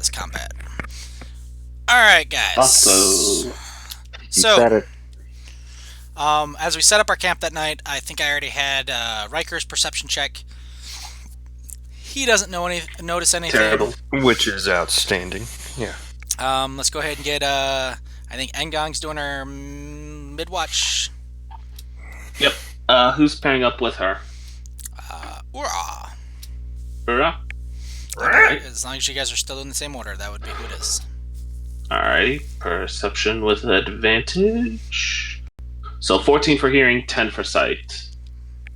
this combat. Alright, guys. You So, said it. as we set up our camp that night, I think I already had Riker's perception check. He doesn't notice anything. Terrible. Which is outstanding. Yeah. Let's go ahead and get, I think Engong's doing her mid-watch. Yep. Who's pairing up with her? Ura. Ura? Alright. As long as you guys are still in the same order, that would be who it is. Alrighty. Perception with advantage. So 14 for hearing, 10 for sight.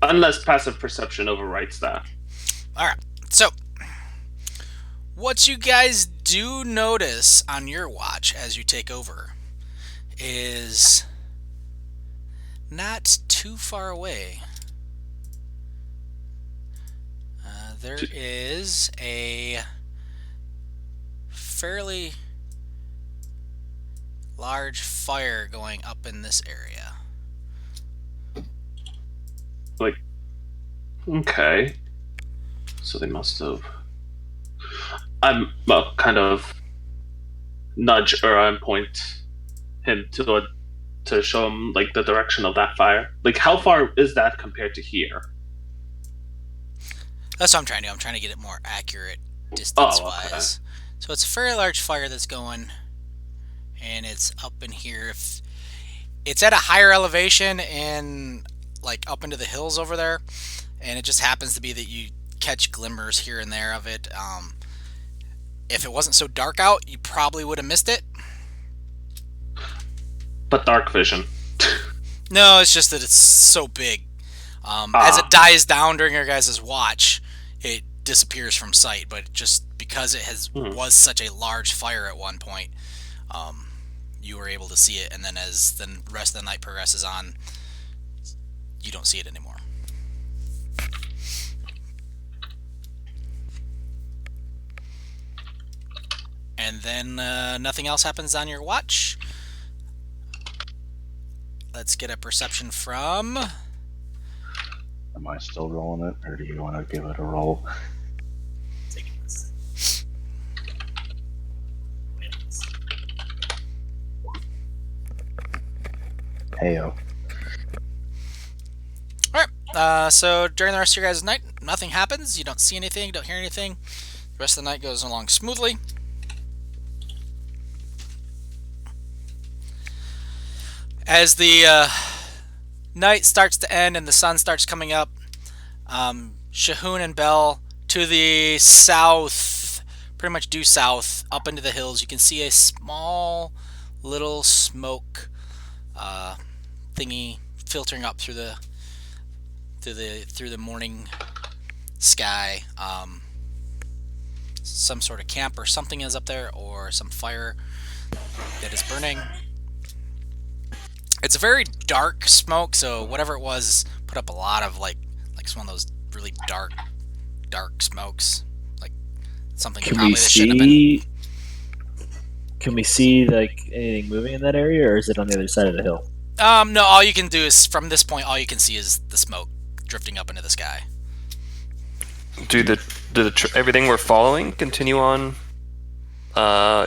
Unless passive perception overwrites that. Alright, so what you guys do notice on your watch as you take over is not too far away. There is a fairly large fire going up in this area. Like, okay. So they must have. I'm kind of nudge or point him to show him like the direction of that fire. Like, how far is that compared to here? That's what I'm trying to do. I'm trying to get it more accurate distance-wise. Okay. So it's a very large fire that's going, and it's up in here. If it's at a higher elevation and like up into the hills over there, and it just happens to be that you catch glimmers here and there of it. If it wasn't so dark out, you probably would have missed it. But dark vision. No, it's just that it's so big. As it dies down during your guys' watch, it disappears from sight. But just because it was such a large fire at one point, you were able to see it. And then as the rest of the night progresses on, you don't see it anymore. And then nothing else happens on your watch. Let's get a perception from... Am I still rolling it, or do you want to give it a roll? Heyo. Alright, so during the rest of your guys' night, nothing happens. You don't see anything, don't hear anything. The rest of the night goes along smoothly. As the night starts to end and the sun starts coming up, Shahoon and Bell to the south, pretty much due south, up into the hills, you can see a small little smoke thingy filtering up through the morning sky. Some sort of camp or something is up there, or some fire that is burning. It's a very dark smoke, so whatever it was put up a lot of like one of those really dark smokes, like something Can probably we that shouldn't have been. Can we see like anything moving in that area, or is it on the other side of the hill? No, all you can do is from this point, all you can see is the smoke drifting up into the sky. Do everything we're following continue on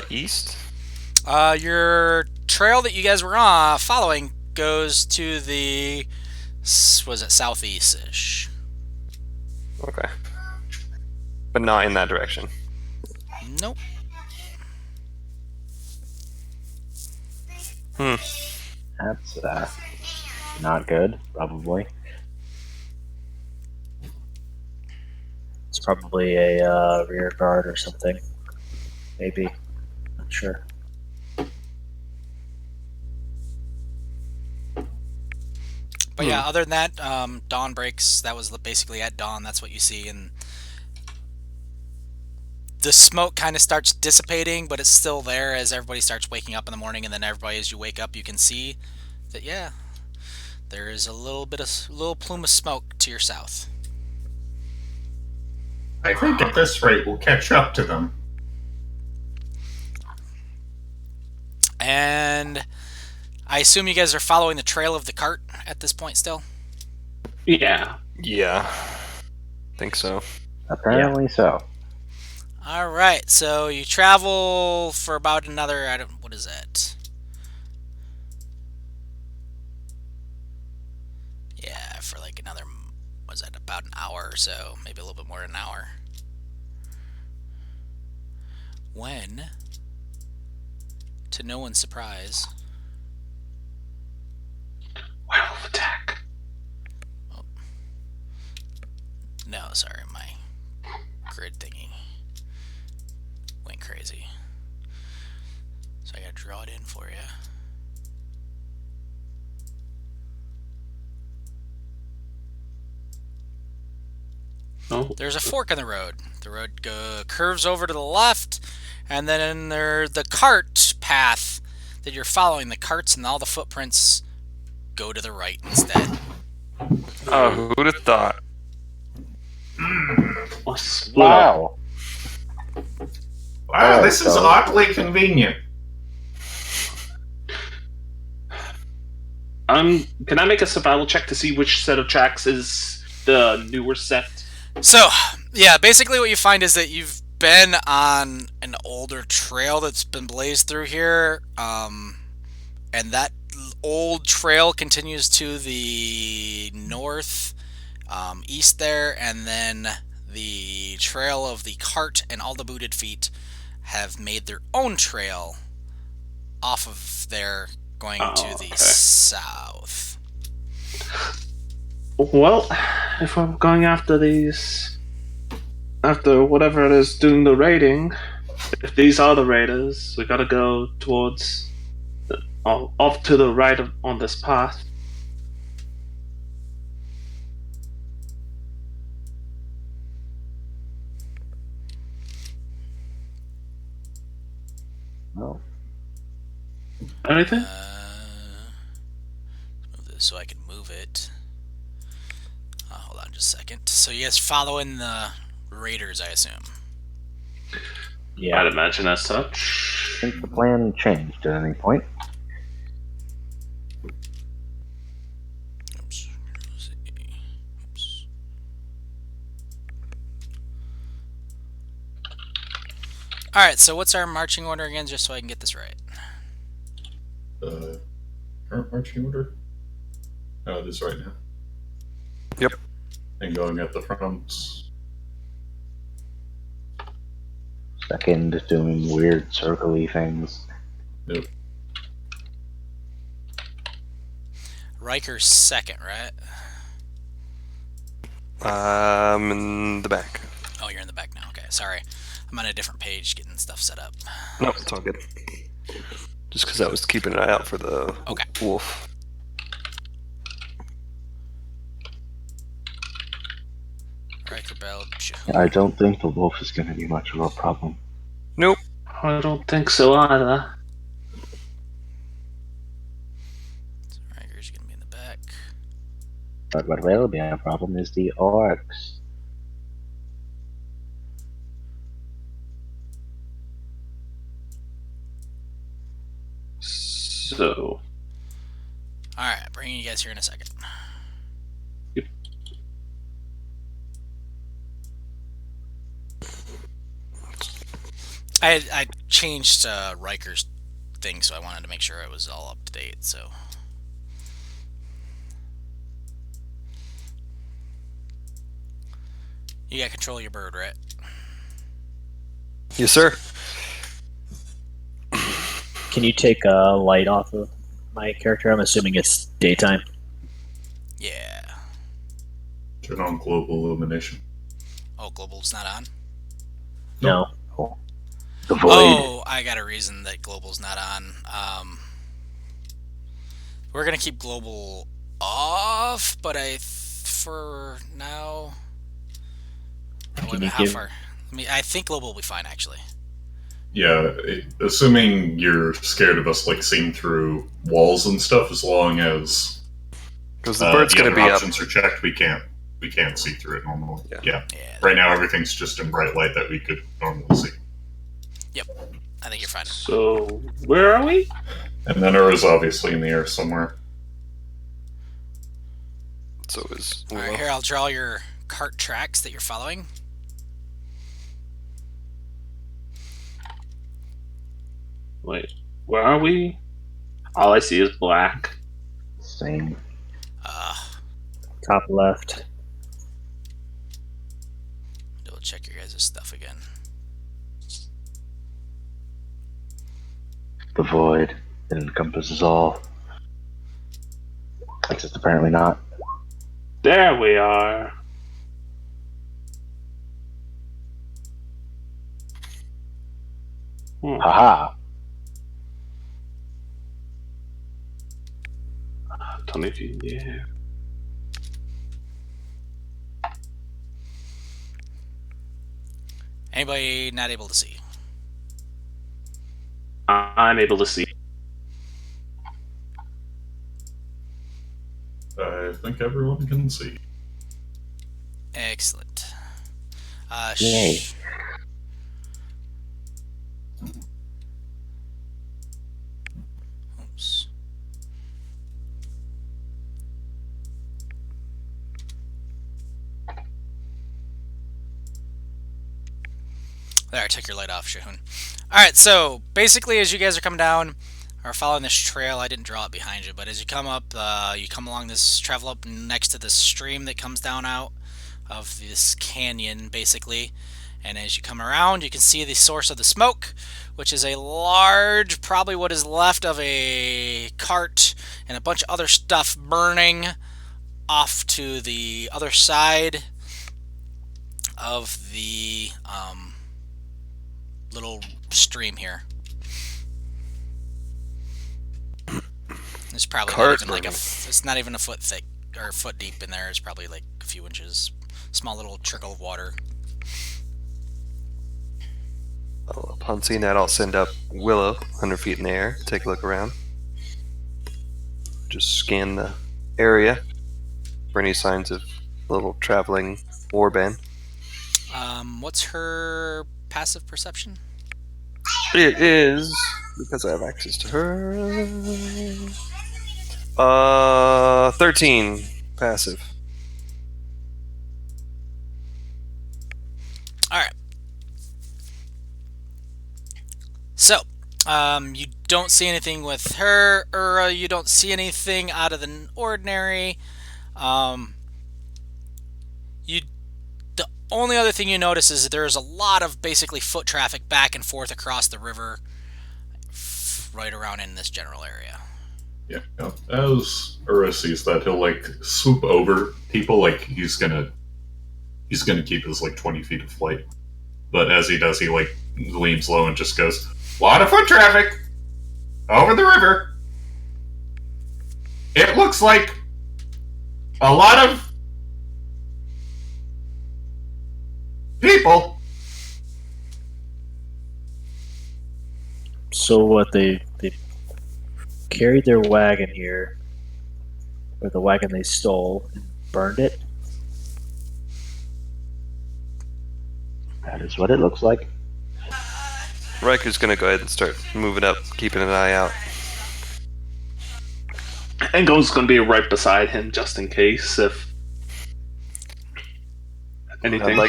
east? Your trail that you guys were following goes to the, was it southeast-ish? Okay. But not in that direction. Nope. That's not good, probably. It's probably a rear guard or something. Maybe. Not sure. But yeah, other than that, dawn breaks. That was basically at dawn. That's what you see, and the smoke kind of starts dissipating, but it's still there as everybody starts waking up in the morning. And then everybody, as you wake up, you can see that there is a little plume of smoke to your south. I think at this rate we'll catch up to them. And I assume you guys are following the trail of the cart at this point still? Yeah. Yeah. Think so. Apparently so. All right, so you travel for about another. What is that? Yeah, for like another. Was that about an hour or so? Maybe a little bit more than an hour. When, to no one's surprise, Werewolf attack. oh, no, sorry, my grid thingy went crazy. So I gotta draw it in for you. Oh, There's a fork in the road. The road curves over to the left, and then there's the cart path that you're following. The carts and all the footprints go to the right instead. Oh, who'd have thought? let's split up. Wow. Wow, this is oddly convenient. Can I make a survival check to see which set of tracks is the newer set? So, yeah, basically what you find is that you've been on an older trail that's been blazed through here, and that old trail continues to the north, east there, and then the trail of the cart and all the booted feet have made their own trail off of there, going to the south. Well, if I'm going after after whatever it is doing the raiding, if these are the raiders, we gotta go towards, off to the right on this path. No. Anything? Move this so I can move it. Hold on just a second. So you guys following the raiders, I assume? Yeah. I'd imagine as such. I think the plan changed at any point. Oops. Oops. All right. So what's our marching order again, just so I can get this right? Current marching order? Oh, it is right now. Yep. And going at the front. Second, doing weird circle-y things. Nope. Riker's second, right? I'm in the back. Oh, you're in the back now. Okay, sorry. I'm on a different page getting stuff set up. No, it's all good. Just because I was keeping an eye out for the wolf. Riker Bell. I don't think the wolf is going to be much of a problem. Nope. I don't think so either. So Riker's gonna be in the back. But what will be a problem is the orcs. So, Alright, bringing you guys here in a second. Yep. I changed Riker's thing, so I wanted to make sure it was all up to date, so. You got control of your bird, right? Yes, sir. Can you take a light off of my character? I'm assuming it's daytime. Yeah. Turn on global illumination. Oh, global's not on? No. The void. Oh, I got a reason that global's not on. We're gonna keep global off, but for now. Oh, wait, how far? I think global will be fine, actually. Yeah, assuming you're scared of us like seeing through walls and stuff, as long as Because the bird's the going to other be up. options are checked, we can't see through it normally. Yeah. Yeah. Yeah. Right now everything's just in bright light that we could normally see. I think you're fine. so where are we? And then there is obviously in the air somewhere. So is All right, here I'll draw your cart tracks that you're following. Wait, where are we? All I see is black. Same. Top left. Double check your guys' stuff again. The void. It encompasses all. Except apparently not. There we are. Haha. 20 feet, yeah. Anybody not able to see? I'm able to see. I think everyone can see. Excellent. Yay. Oops. There, I took your light off, Shahun. Alright, so basically as you guys are coming down or following this trail, I didn't draw it behind you, but as you come up, you come along this, travel up next to this stream that comes down out of this canyon, basically. And as you come around, you can see the source of the smoke, which is a large, probably what is left of a cart and a bunch of other stuff burning off to the other side of the little stream here. It's probably not even like it's not even a foot thick or a foot deep in there. It's probably like a few inches. Small little trickle of water. Well, upon seeing that, I'll send up Willow 100 feet in the air. Take a look around. Just scan the area for any signs of little traveling warband. What's her passive perception? It is, because I have access to her, 13 passive. Alright. So, you don't see anything with her, or you don't see anything out of the ordinary. The only other thing you notice is that there's a lot of basically foot traffic back and forth across the river, right around in this general area. Yeah. As Ura sees that, he'll like swoop over people like he's gonna keep his like 20 feet of flight. But as he does, he like leans low and just goes, "Lot of foot traffic over the river. It looks like a lot of people." So what, they carried their wagon here, or the wagon they stole, and burned it? That is what it looks like. Riker's gonna go ahead and start moving up, keeping an eye out. Engo's going to be right beside him just in case if anything.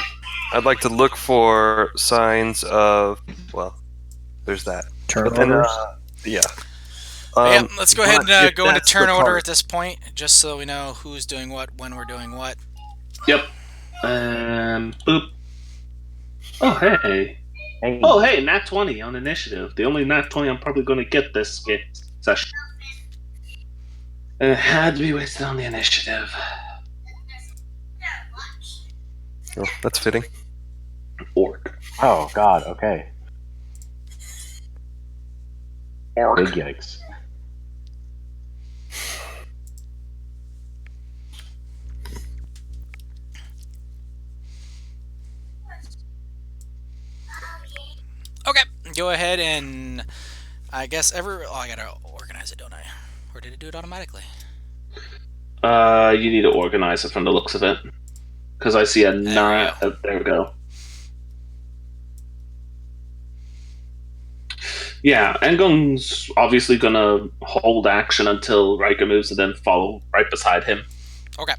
I'd like to look for signs of, well, there's that. Turnovers? Yeah. Yeah, let's go ahead and if go into that's turn the order cart- at this point, just so we know who's doing what, when we're doing what. Yep. Boop. Oh, hey. Hey. Oh, hey, nat 20 on initiative. The only nat 20 I'm probably going to get this session. It had to be wasted on the initiative. Oh, that's fitting. Orc. Oh God. Okay. Orc. Big yikes. Okay, go ahead and I guess I gotta organize it, don't I? Or did it do it automatically? You need to organize it from the looks of it. Because I see a There we 9. There we go. Yeah, Engon's obviously gonna hold action until Riker moves and then follow right beside him. Okay.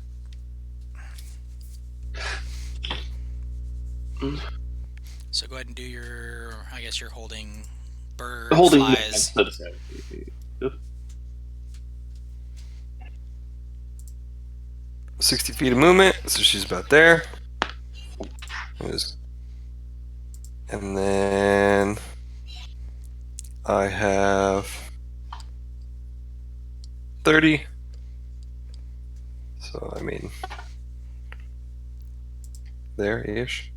So go ahead and do your, I guess you're holding bird Holding flies. movement. Yep. 60 feet of movement, so she's about there. And then I have 30. So, I mean, there-ish.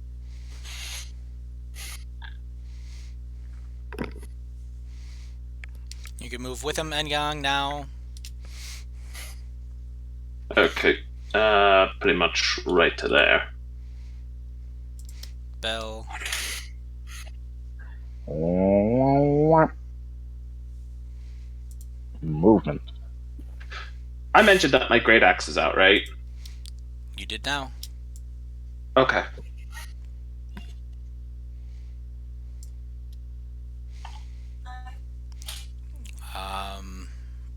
You can move with him, Enyang, now. Okay. Pretty much right to there. Bell. Movement. I mentioned that my great axe is out, right? You did now. Okay.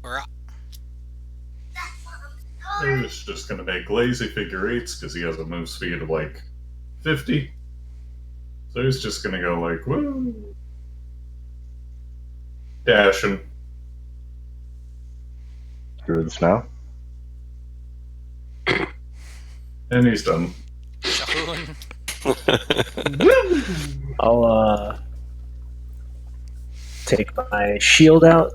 We're up. He's just going to make lazy figure eights because he has a move speed of like 50. So he's just going to go like, woo! Dashing. Through the snow. And he's done. Shahoon. I'll take my shield out.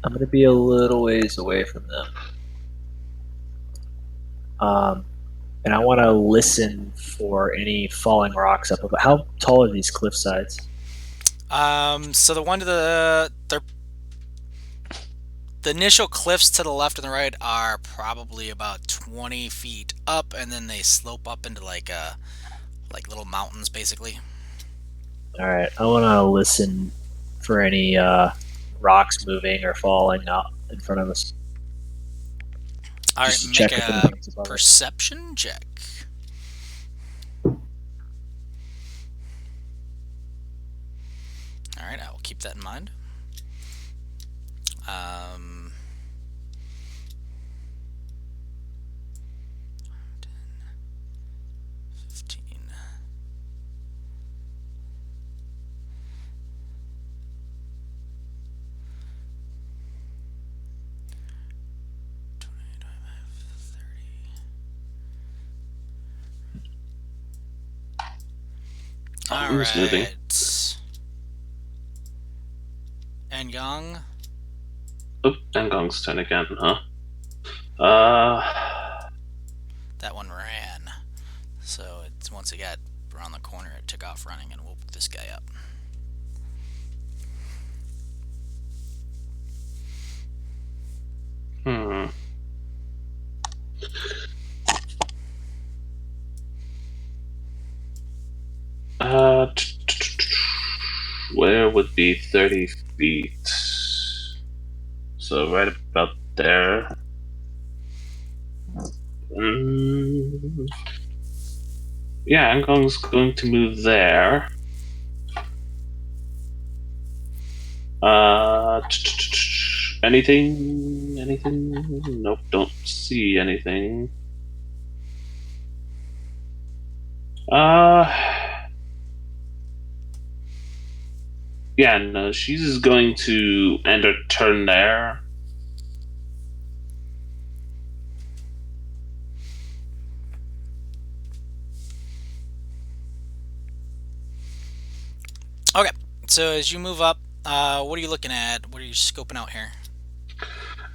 I'm gonna be a little ways away from them. And I want to listen for any falling rocks up above. How tall are these cliff sides? So the one to the initial cliffs to the left and the right are probably about 20 feet up, and then they slope up into like little mountains, basically. All right, I want to listen for any rocks moving or falling up in front of us. All right, Just to make check if a anything's above us. perception check. All right, I will keep that in mind. 10, 15. All Who's moving? right. And Yang. Oh, Angong's turn again, huh? That one ran. So once it got around the corner, it took off running and woke this guy up. Where would be 30 feet? So right about there. Yeah, Angong's going to move there. Anything? Anything? Nope, don't see anything. Yeah, no, she's going to end her turn there. Okay, so as you move up, what are you looking at? What are you scoping out here?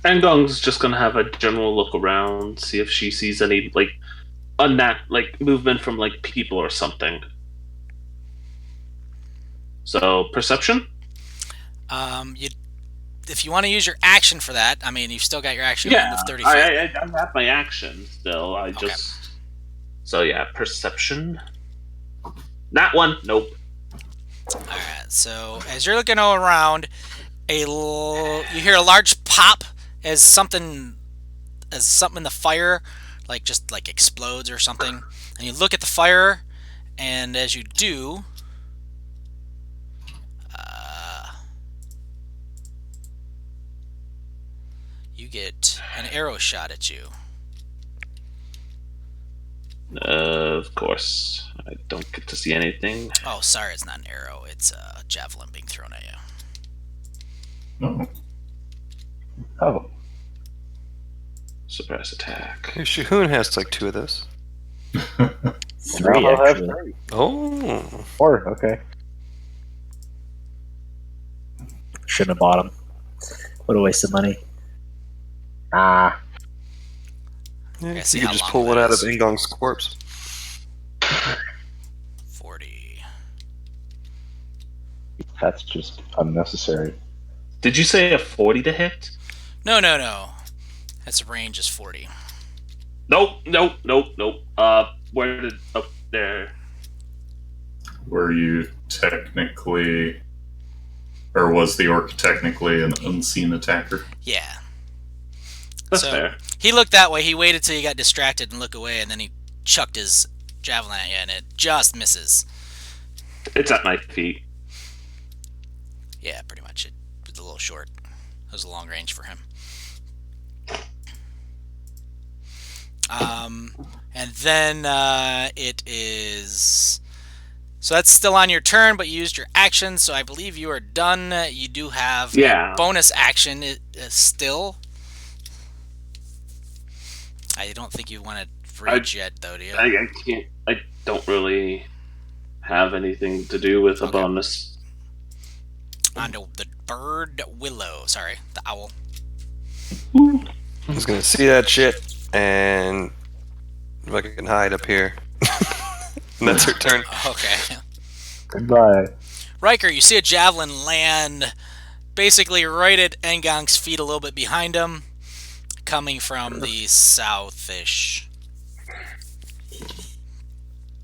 Angong's just gonna have a general look around, see if she sees any like movement from like people or something. So perception. If you want to use your action for that, I mean, you've still got your action. Yeah, Move 30 feet. I have my action still. So yeah, perception. That one, nope. All right. So as you're looking all around, you hear a large pop as something in the fire, just explodes or something. And you look at the fire, and as you do, you get an arrow shot at you. Of course, I don't get to see anything. Oh, sorry, it's not an arrow. It's a javelin being thrown at you. Oh. Oh, Surprise attack. Hey, Shahoon has like 2 of those. Three, now I'll have actually. 3. Oh. 4, okay. Shouldn't have bought them. What a waste of money. Ah, Yeah, Yeah, see you could how just long pull that it out of is. Ingong's corpse. 40. that's just unnecessary. Did you say a 40 to hit? No, no, no. Its range is 40. Nope. Where did up there? Were you technically, or was the orc technically an unseen attacker? Yeah. That's So fair. he looked that way. He waited till he got distracted and looked away, and then he chucked his javelin at you, and it just misses. It's at my feet. Yeah, pretty much. It was a little short. It was a long range for him. And then it is. So that's still on your turn, but you used your action, so I believe you are done. You do have Yeah. a bonus action still. I don't think you want to reach yet, though, do you? I can't. I don't really have anything to do with a Okay. bonus. Onto the bird willow. Sorry, the owl. He's gonna see that shit and fucking hide up here. And that's her turn. Okay. Goodbye. Riker, you see a javelin land basically right at Engong's feet, a little bit behind him, coming from the southish.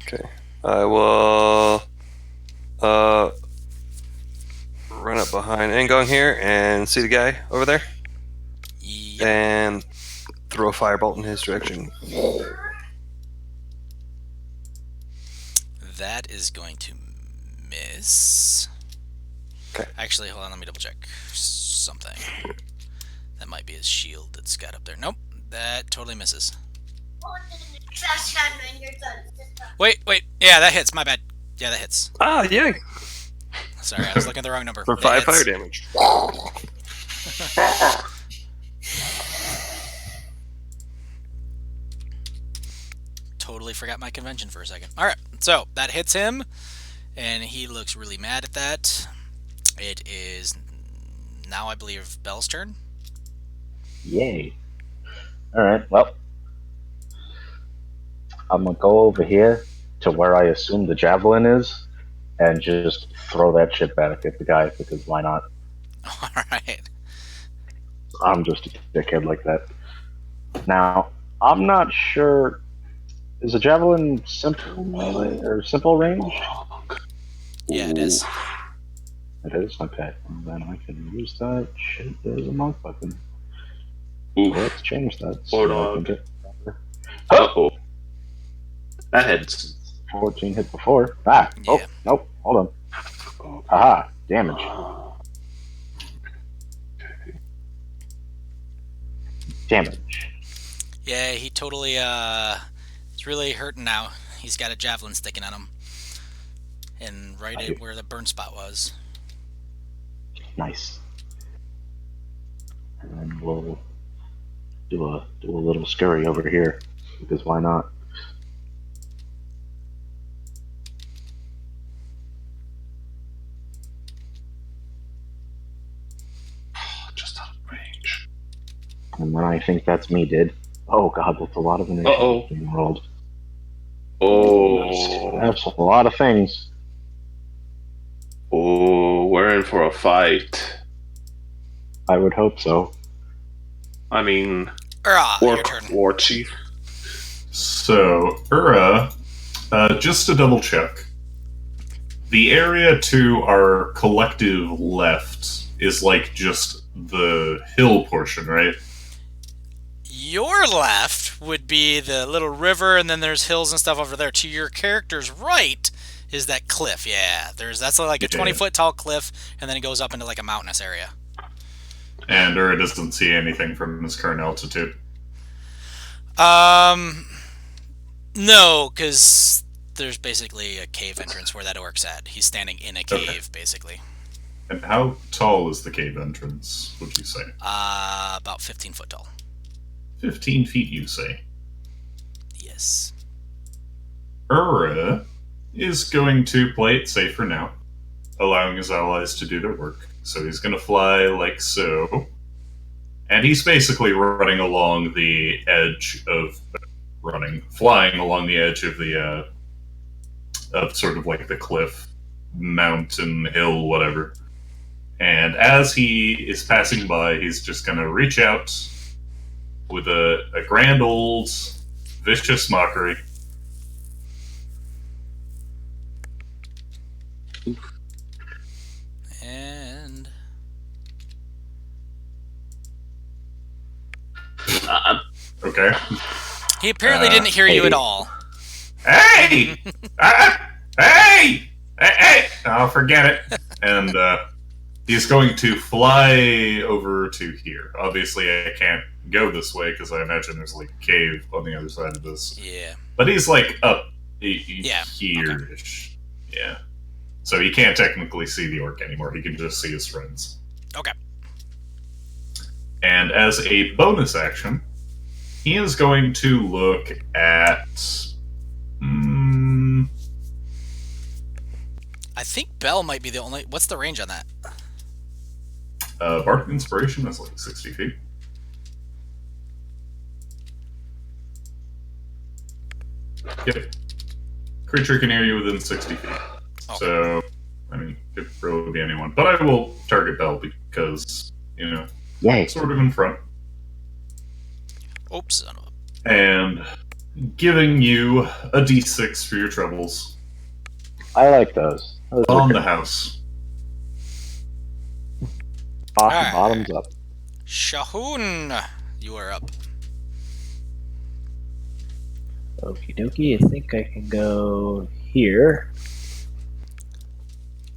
Okay. I will run up behind Engong here and see the guy over there Yep. and throw a firebolt in his direction. That is going to miss. Okay. Actually, hold on, let me double check something. That might be his shield that's got up there. Nope, that totally misses. Wait, yeah, that hits. My bad. Yeah, that hits. Ah, yay! Sorry, I was looking at the wrong number. For That 5 fire hits. damage. Totally forgot my convention for a second. All right, so that hits him, and he looks really mad at that. It is now, I believe, Bell's turn. Yay. Alright, well. I'm gonna go over here to where I assume the javelin is and just throw that shit back at the guy, because why not? All right. I'm just a dickhead like that. Now, I'm not sure. Is a javelin simple melee or simple range? Yeah, it is. It is? Okay. Well, then I can use that shit as a monk weapon. Oof. Let's change that. Or So I dog. can get Uh-oh. That hits. 14 hit before. Ah! Oh, Yeah. nope. Hold on. Aha! Damage. Damage. Yeah, he totally is really hurting now. He's got a javelin sticking on him, and right at where the burn spot was. Nice. And then we'll do a little scurry over here, because why not? Just out of range. And then I think that's me, did. Oh god, that's a lot of initiative Uh-oh. being rolled. Oh. That's a lot of things. Oh, we're in for a fight. I would hope so. I mean, Your turn. war chief. So, just to double check, the area to our collective left is like just the hill portion, right? Your left would be the little river, and then there's hills and stuff over there. To your character's right is that cliff. Yeah, that's like a 20-foot tall cliff, and then it goes up into like a mountainous area. And Ura doesn't see anything from his current altitude. No, because there's basically a cave entrance where that orc's at. He's standing in a cave, basically. And how tall is the cave entrance, would you say? About 15 foot tall. 15 feet, you say? Yes. Is going to play it safe for now, allowing his allies to do their work. So he's going to fly like so. And he's basically running along the edge of... flying along the edge of the, of sort of like the cliff, mountain, hill, whatever. And as he is passing by, he's just going to reach out with a grand old vicious mockery. And Okay. he apparently didn't hear you at all. Hey! Hey! Hey! I'll forget it. And he's going to fly over to here. Obviously, I can't go this way because I imagine there's like a cave on the other side of this. Yeah. But he's like up Yeah, here-ish. Okay. Yeah. So he can't technically see the orc anymore. He can just see his friends. Okay. And as a bonus action, he is going to look at... I think Bell might be the only... What's the range on that? Bardic Inspiration is like 60 feet. Yep. Creature can hear you within 60 feet. Okay. So, I mean, it could really be anyone. But I will target Bell because, you know, Yay. sort of in front. Oops. Son of a... And giving you a d6 for your troubles. I like those. Those are On good. the house. Bottoms up. Shahoon, you are up. Okie dokie, I think I can go here.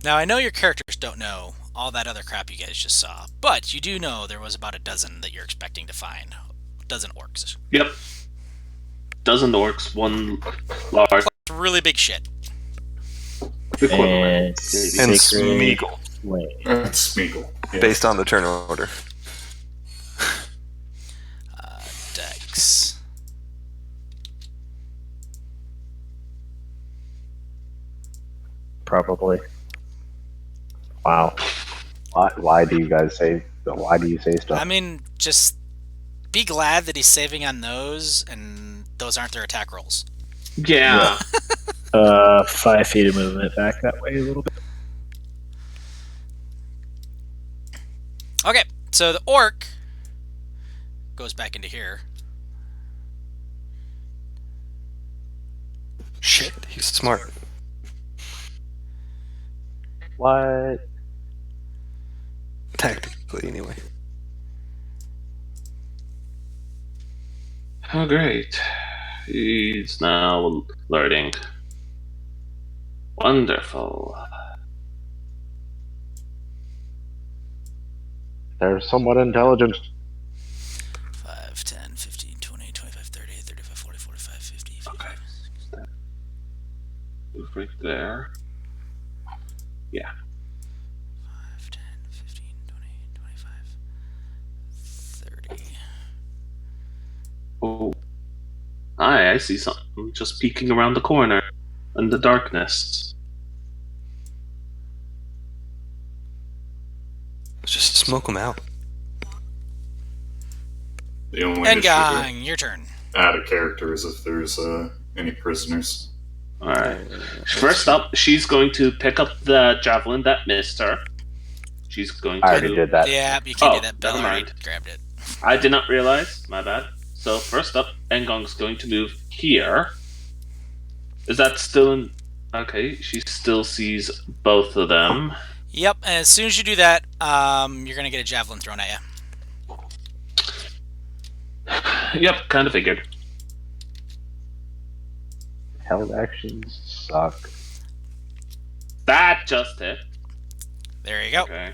Now, I know your characters don't know all that other crap you guys just saw, but you do know there was about a dozen that you're expecting to find. A dozen orcs. Yep. Dozen orcs, one large Really big shit. equivalent. And And Sacred Smeagol, Flame. That's Smeagol. Yeah. based on the turn order. Dex. Probably. Wow. Why do you guys say? Why do you say stuff? I mean, just be glad that he's saving on those, and those aren't their attack rolls. Yeah. 5 feet of movement back that way a little bit. Okay, so the orc goes back into here. Shit, he's smart. What? Tactically, anyway. Oh, great. He's now alerting. Wonderful. They're somewhat intelligent. 5, 10, 15, 20, 25, 30, 35, 40, 45, 50, 55. Okay. Move right there. Yeah. 5, 10, 15, 20, 25, 30. Oh. Hi, I see something just peeking around the corner in the darkness. Let's just smoke him out. The only And issue gang, your turn. out of character is if there's any prisoners. Alright. First up, she's going to pick up the javelin that missed her. She's going to... I already did that. Yeah, you can't Oh, do that. Bell never already mind. grabbed it. I did not realize. My bad. So first up, Engong's going to move here. Is that still in... Okay, she still sees both of them. Yep, and as soon as you do that, you're gonna get a javelin thrown at you. Yep, kind of figured. Held actions suck. That just hit. There you go. Okay.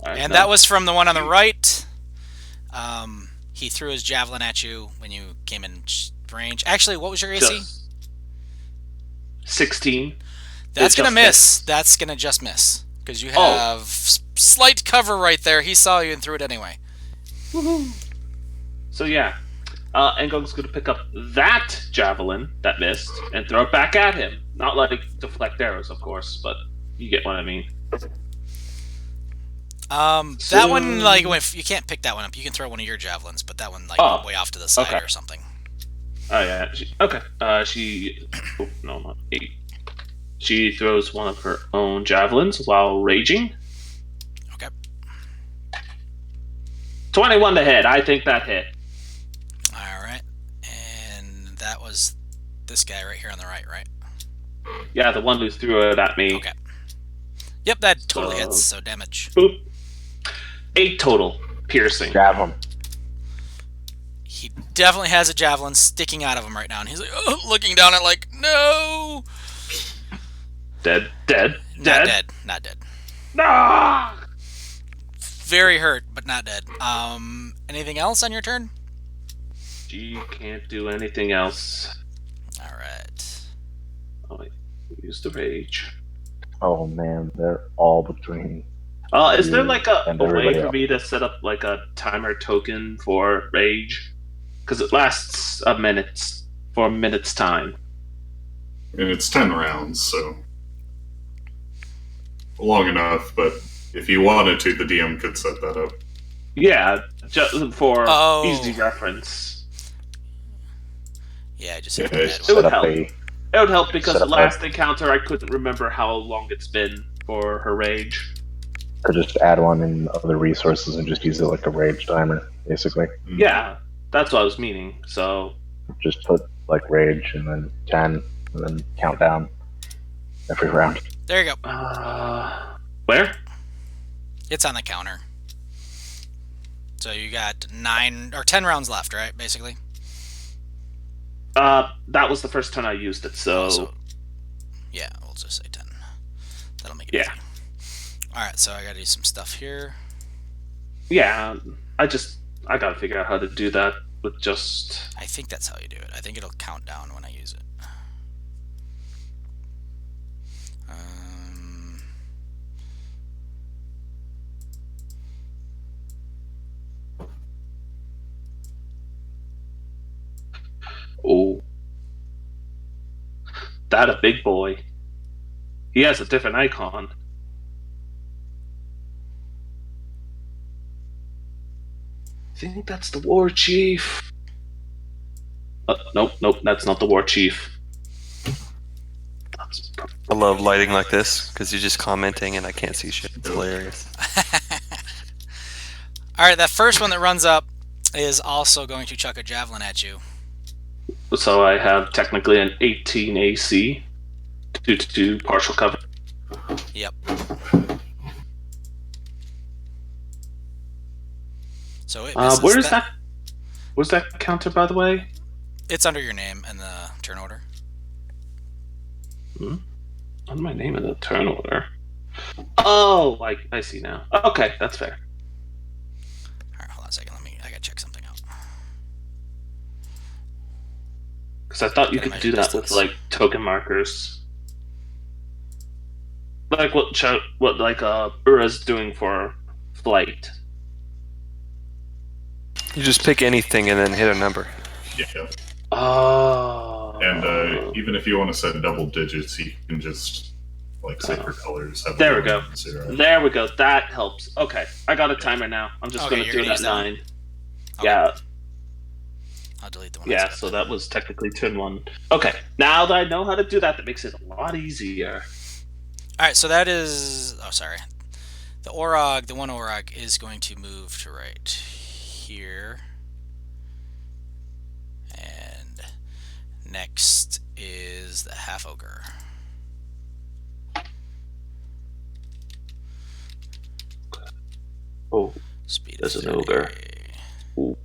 Alright, And now- that was from the one on the right. He threw his javelin at you when you came in range. Actually, what was your AC? Just 16. That's gonna just miss. missed. That's gonna just miss because you have slight cover right there. He saw you and threw it anyway. So yeah, Engong's going to pick up that javelin that missed and throw it back at him. Not like deflect arrows, of course, but you get what I mean. That one, like, if you can't pick that one up, you can throw one of your javelins, but that one, like, way off to the side or something. Oh yeah. Okay. Oh, no, not 8. She throws one of her own javelins while raging. Okay. 21 to hit. I think that hit. All right. And that was this guy right here on the right? Yeah, the one who threw it at me. Okay. Yep, that totally hits. So damage. Boop. 8 total piercing. Grab him. He definitely has a javelin sticking out of him right now, and he's like, looking down at like, no. Dead. Not dead. No. Very hurt, but not dead. Anything else on your turn? She can't do anything else. All right. Oh wait, use the rage. Oh man, they're all between. Is there like a way everybody for else. me to set up like a timer token for rage? Because it lasts for a minute's time. And it's 10 rounds, so long enough. But if you wanted to, the DM could set that up. Yeah, just for Oh. easy reference. Yeah, I just Yeah, have to add It one. would Set up help. a It would help because Set the up last encounter I couldn't remember how long it's been for her rage. could just add one in other resources and just use it like a rage timer, basically. Yeah, that's what I was meaning. So Just put like rage and then 10 and then count down every round. There you go. Where? It's on the counter. So you got 9 or 10 rounds left, right? Basically. That was the first time I used it. So yeah, we'll just say 10. That'll make it Yeah. easy. All right, so I got to do some stuff here. yeah, I gotta figure out how to do that with just. I think that's how you do it. I think it'll count down when I use it. Oh, that a big boy. He has a different icon. I think that's the war chief. Nope, that's not the war chief. I love lighting like this because you're just commenting and I can't see shit. It's hilarious. All right, that first one that runs up is also going to chuck a javelin at you. So I have technically an 18 AC due to partial cover. Yep. So it misses Where's that counter, by the way? It's under your name in the turn order. On my name in the turn order. Oh, I see now. Okay, that's fair. All right, hold on a second. I gotta check something out. Because I thought you Gotta could do measure that with distance. like token markers, like what Ura's doing for flight. You just pick anything and then hit a number. Yeah. Oh. And even if you want to set double digits, you can just, like, say for colors. Have There we 1, go. 0. There we go. That helps. Okay, I got a timer now. I'm just Okay, going to you're do gonna it use at that one? 9. Okay. Yeah, I'll delete the one. I yeah. said. So that was technically turn 1. Okay, now that I know how to do that, that makes it a lot easier. All right, so that is. Oh, sorry. The Orog, the one Orog, is going to move to right here. And next is the half ogre. Oh, Speed There's is an ogre. 30. Ooh.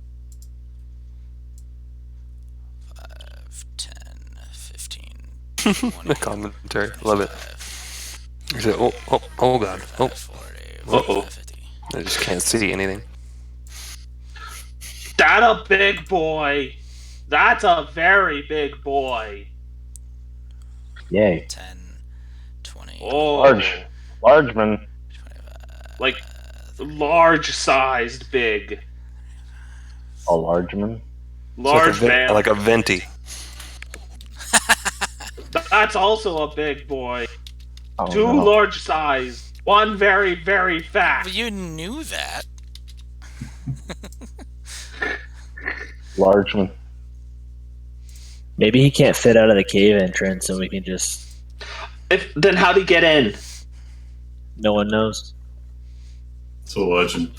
5, 10, 15, The 20, commentary. Love it. 25, You say, oh god. Oh, 40, Uh-oh. 50. I just can't see anything. That a big boy. That's a very big boy. Yay. 10, Oh, Large man. like large-sized, big, A large man. large man. like a venti. That's also a big boy. Oh, Two no. large size, one very, very fat. Well, you knew that. Large man. Maybe he can't fit out of the cave entrance, and we can just. Then how'd he get in? No one knows. It's a legend.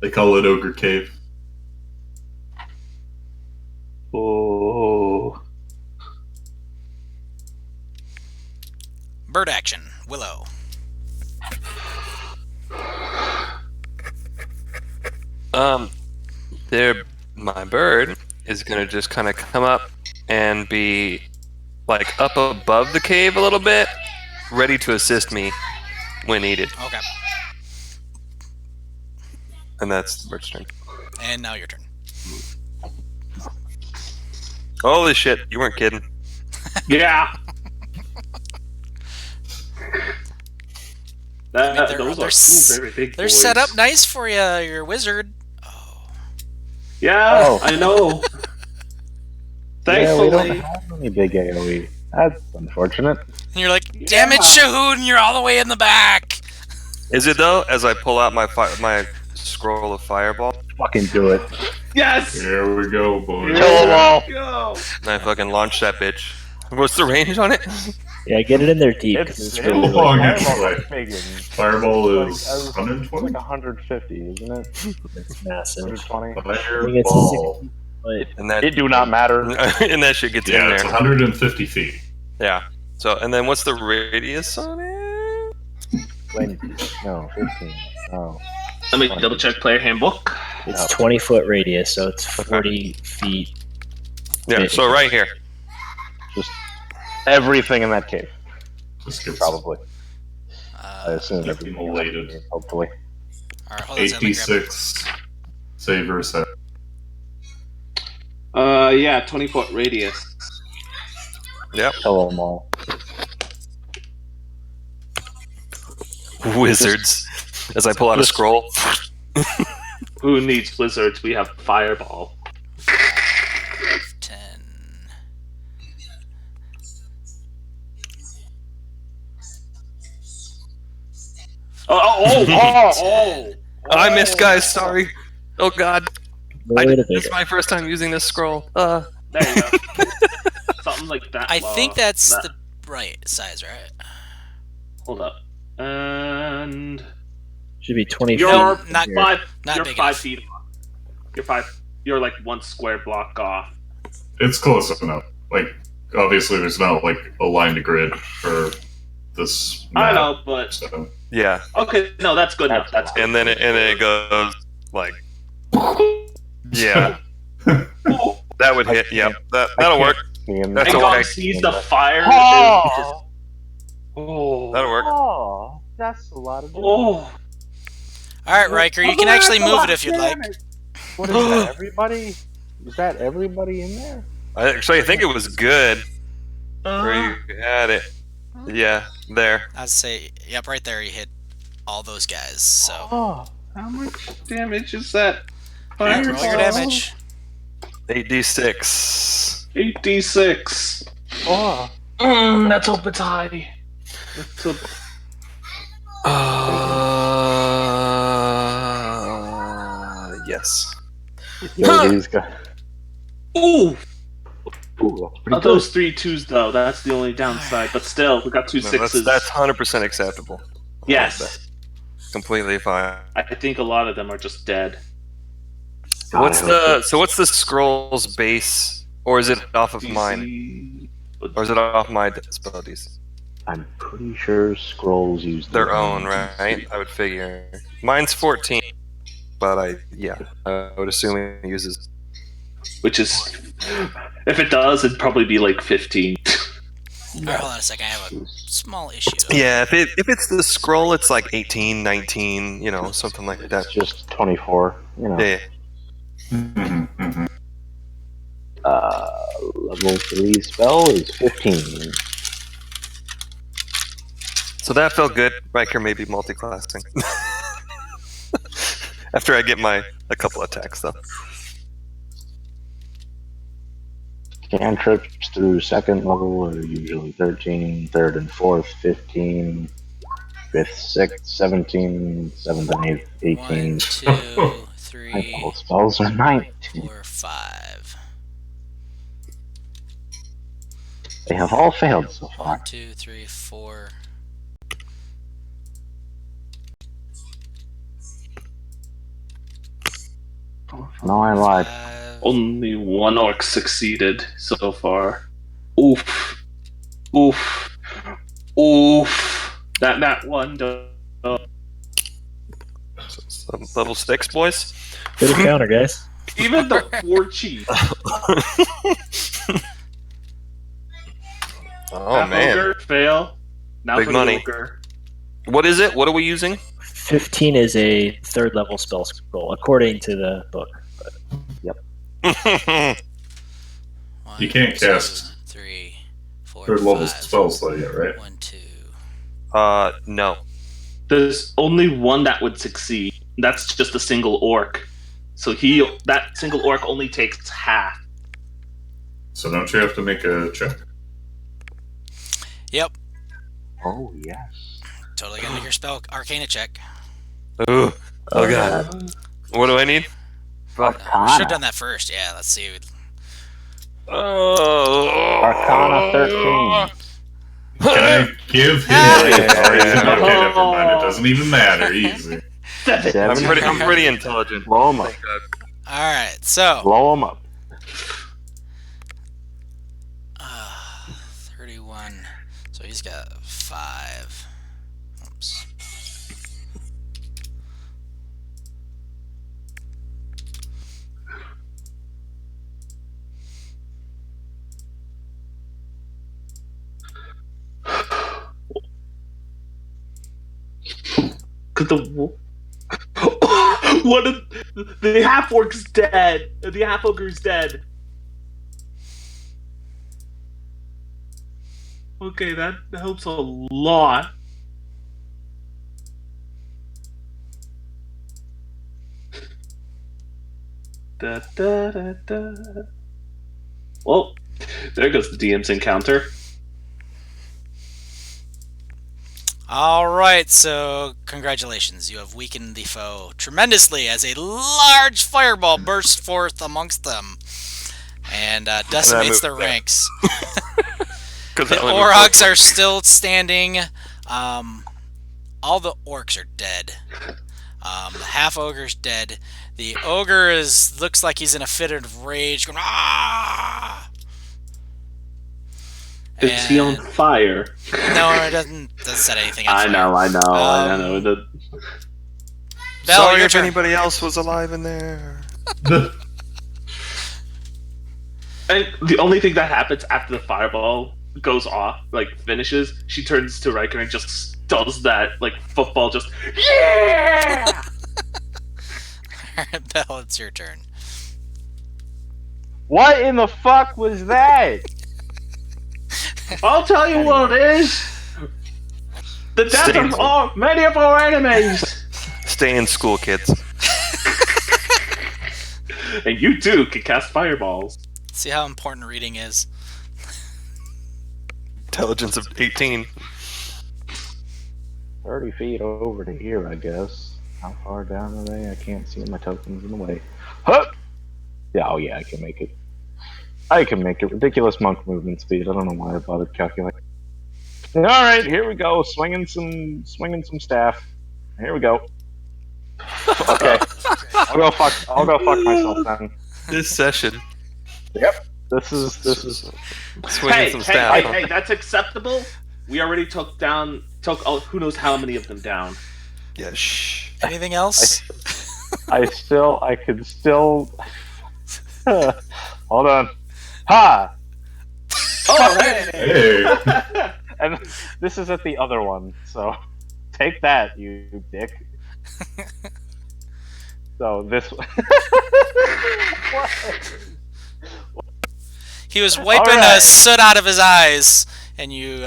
They call it Ogre Cave. Oh. Bird action. Willow. My bird is gonna just kind of come up and be like up above the cave a little bit, ready to assist me when needed. Okay. And that's the bird's turn. And now your turn. Holy shit, you weren't kidding. Yeah. I mean, Those are two very big they're boys. set up nice for you, your wizard. Oh. Yeah, Oh. I know. Yeah, we don't Thankfully. have any big AoE. That's unfortunate. And you're like, damn it, Shahoon, you're all the way in the back. Is it though? As I pull out my scroll of fireball, Fucking do it. Yes! Here we go, boys. Kill 'em all. Go! and I fucking launch that bitch. What's the range on it? Yeah, get it in there deep. 'Cause it's really really long, like, actually. Big and Fireball is it's 120? like 150, isn't it? it's massive. 120. I think it's Fireball. 60 foot. And that It do not matter. and that shit gets in Yeah, it's there. 150 feet. Yeah. So and then what's the radius on it? 20. No, 15. No. Let me double check player handbook. It's 20-foot radius, so it's 40 feet. Yeah. So right here. Just everything in that cave, Just gets probably. I assume Get everything. immolated. Hopefully. Alright, hold on a second, let me grab it. 86 saver set. Yeah, 20-foot radius. Yep. Kill them all. Wizards. As I pull out a scroll. Who needs blizzards? We have fireball. 10. Oh! I missed, guys. Sorry. Oh god. Wait a This minute. is my first time using this scroll. There you go. Something like that. I think that's that. the right size, right? Hold up. And Should be 20 you're feet. not- here. Not you're big 5 enough. feet off. You're 5. You're like one square block off. It's close enough. Like, obviously, there's not like a line to grid for this I map. know, but So, Yeah. okay. No, that's good enough. That's good. And then it goes like yeah. That would hit. Yep. That'll work. That's And okay. God sees the fire. Oh, Oh. That'll work. oh, that's a lot of. Oh. Alright, Riker, you can actually move it if you'd like. What is that? Everybody? Is that everybody in there? I think it was good where you had it. Yeah, there. I'd say, yep, right there you hit all those guys, so. Oh, How much damage is that? Roll your Fireball? damage. 8d6. 8d6. oh. That's open high. That's a... Yes. Yo, these guys. Ooh! Ooh, that's pretty Of good. those 3 2s, though, that's the only downside. But still, we got 2 No, 6s. that's 100% acceptable. Yes. Completely fine. I think a lot of them are just dead. What's the scroll's base, or is it off of mine, DC. or is it off my spell DC? I'm pretty sure scrolls use Their own, right? I would figure. Mine's 14, but I would assume it uses. Which is, if it does, it'd probably be like 15. Alright, hold on a second, I have a small issue. Yeah, if it's the scroll, it's like 18, 19, something like that. It's just 24. You know. Yeah. mhm, mhm. Level 3 spell is 15. So that felt good. Riker may be multi-classing. After I get a couple attacks, though. Cantrips through second level are usually 13, third and fourth, 15, fifth, sixth, 17, seventh and eighth, 18. 1, 2, 3, Ninth level spells are 19. 4, 5. They have all failed so 1, far. 2, 3, 4. No, I lied. 5. Only one orc succeeded so far. Oof. Oof. Oof. That one. So, level 6, boys. Good encounter, guys. Even the 4 cheese. Oh man, Ogre, fail. Now Big for money. the ogre. what is it? What are we using? 15 is a third level spell scroll, according to the book. One, You can't 2, cast 3, 4, third level 5. spells though yet, right? 1, 2. No. There's only one that would succeed. That's just a single orc. So that single orc only takes half. So don't you have to make a check? Yep. Oh, yes. Totally gonna make your spell Arcana check. Ooh. Oh god. What do I need? We should have Arcana. done that first. Yeah, let's see. Oh. Arcana 13. Can I give him? Yeah. Okay, never mind. It doesn't even matter. Easy. I'm pretty intelligent. Blow him up. Thank God. All right, so Blow him up. 31. So he's got 5. Oops. Cause one of the half orc's dead. The half ogre's dead. Okay, that helps a lot. Da, da, da, da. Well, there goes the DM's encounter. All right, so congratulations. You have weakened the foe tremendously as a large fireball bursts forth amongst them and decimates their ranks. The Aurochs are still standing. All the orcs are dead. The half ogre's dead. The ogre looks like he's in a fit of rage, going ah. Is he on fire? No, it doesn't set anything on fire. I know. Bell, Sorry your if turn. anybody else was alive in there. And the only thing that happens after the fireball goes off, like finishes, she turns to Riker and just does that, like football, just yeah. Alright, Bell, it's your turn. What in the fuck was that? I'll tell you what it is. The death of many of our enemies. Stay in school, kids. And you too can cast fireballs. See how important reading is. Intelligence of 18. 30 feet over to here, I guess. How far down are they? I can't see my tokens in the way. Huh! Yeah, oh yeah, I can make it. I can make it. Ridiculous monk movement speed. I don't know why I bothered calculating. Alright, here we go. Swinging some staff. Here we go. Okay. I'll go fuck myself then. This session. Yep. This is Swinging some staff. Hey, that's acceptable. We already took who knows how many of them down. Yeah, shh. Anything else? I could still hold on. Ha! Oh, hey. Hey. And this is at the other one, so take that, you dick. So this He was wiping Alright. soot out of his eyes, and you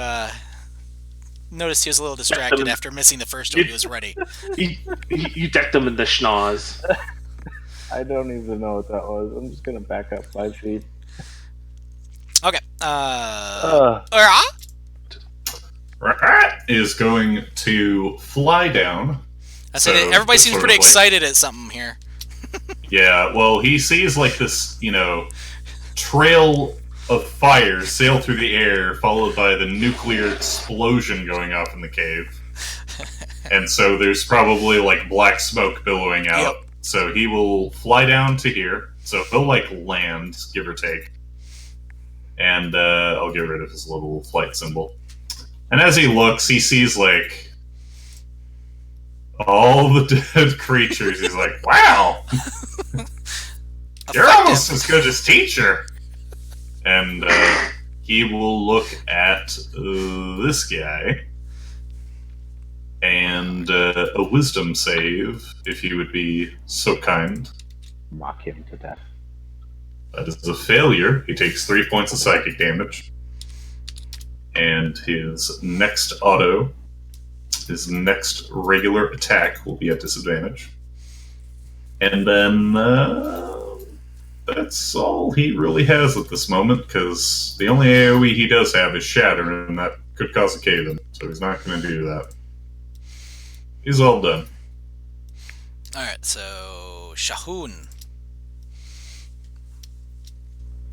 Noticed he was a little distracted after missing the first one. He was ready. You decked him in the schnoz. I don't even know what that was. I'm just gonna back up 5 feet. Okay. Rat is going to fly down. I said everybody just seems sort pretty of like- excited at something here. Yeah, well, he sees like this, trail of fire sail through the air, followed by the nuclear explosion going off in the cave. And so there's probably like black smoke billowing out. Yep. So he will fly down to here. So he'll like land, give or take. And I'll get rid of his little flight symbol. And as he looks, he sees like all the dead creatures. He's like, wow! You're almost as good as teacher! And he will look at this guy. And a wisdom save, if he would be so kind. Mock him to death. That is a failure. He takes 3 points of psychic damage. And his next regular attack will be at disadvantage. And then that's all he really has at this moment, because the only AoE he does have is Shatter, and that could cause a cave-in, so he's not going to do that. He's all done. Alright, so Shahun.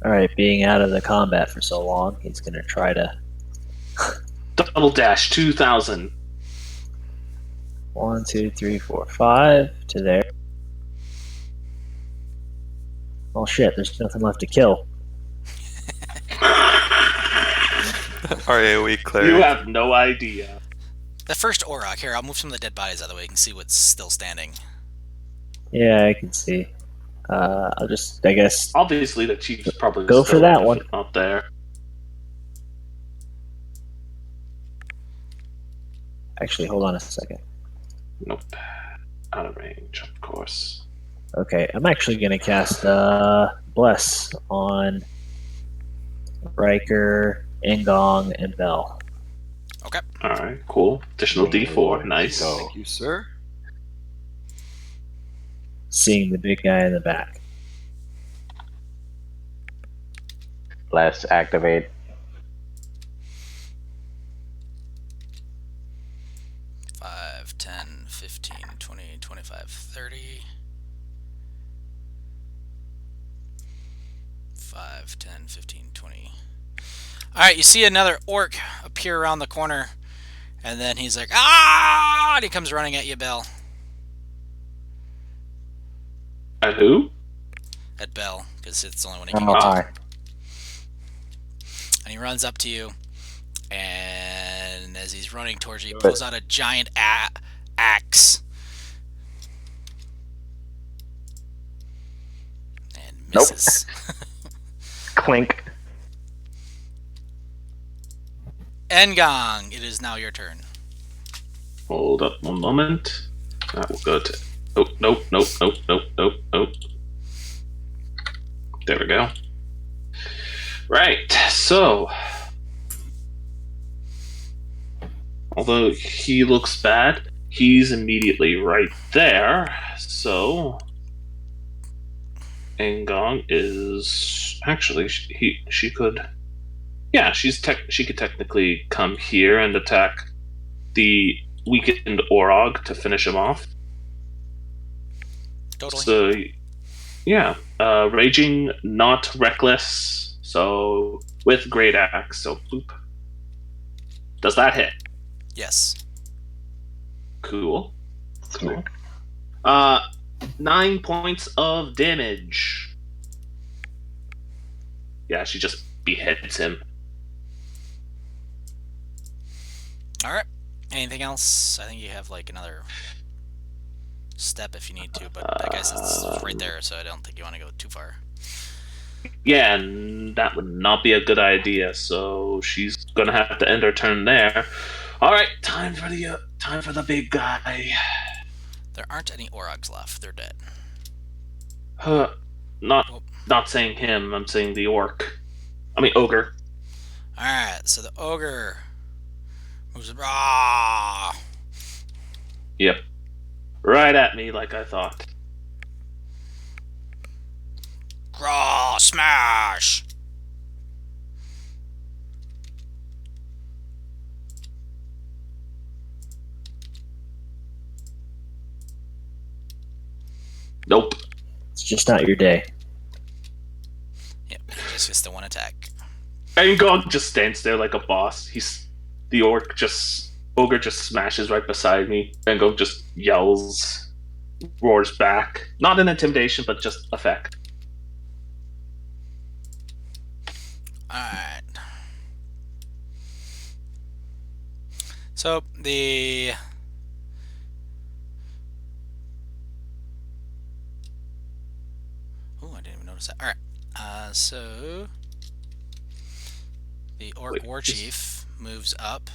Alright, being out of the combat for so long, he's gonna try to Double dash 2,000. 1, 2, 3, 4, 5 to there. Oh shit, there's nothing left to kill. Our AoE cleric. You have no idea. The first Auroch. Here, I'll move some of the dead bodies out of the way. You can see what's still standing. Yeah, I can see. I'll just, I guess, Obviously, the chief's probably Go for still that one. out there. actually, hold on a second. Nope. Out of range, of course. Okay, I'm actually gonna cast Bless on Riker, Ingong, and Bell. Okay. Alright, cool. Additional D4. Nice. Go. Thank you, sir. Seeing the big guy in the back. Bless, activate. Five, 10, 15, 20, 25, 30. 5, 10, 15, 20. Alright, you see another orc appear around the corner, and then he's like, ah! And he comes running at you, Bell. At who? At Bell, because it's the only one he can Oh, get to. hi. And he runs up to you, and as he's running towards you, he pulls out a giant axe. And misses. Clink. Engong, it is now your turn. Hold up one moment. That will go to. Oh, nope, nope, nope, nope, nope, nope. There we go. Right, so. Although he looks bad, he's immediately right there. So. Engong is. Actually, she could. Yeah, she could technically come here and attack the weakened Orog to finish him off. Totally. So, yeah, raging, not reckless. So with great axe. So boop. Does that hit? Yes. Cool. Cool. 9 points of damage. Yeah, she just beheads him. Alright. Anything else? I think you have like another step if you need to, but I guess it's right there, so I don't think you want to go too far. Yeah, and that would not be a good idea. So she's gonna have to end her turn there. All right, time for the big guy. There aren't any Orogs left. They're dead. Not saying him. I'm saying the orc. I mean ogre. Alright, so the ogre Who's raw? Yep. Right at me like I thought. Raw smash. Nope. It's just not your day. Yep, he just gets the one attack. And Gog just stands there like a boss. The ogre just smashes right beside me. And Gog just yells, roars back. Not an intimidation, but just effect. Alright. So, the... Oh, I didn't even notice that. Alright. So... The Orc War Chief moves up.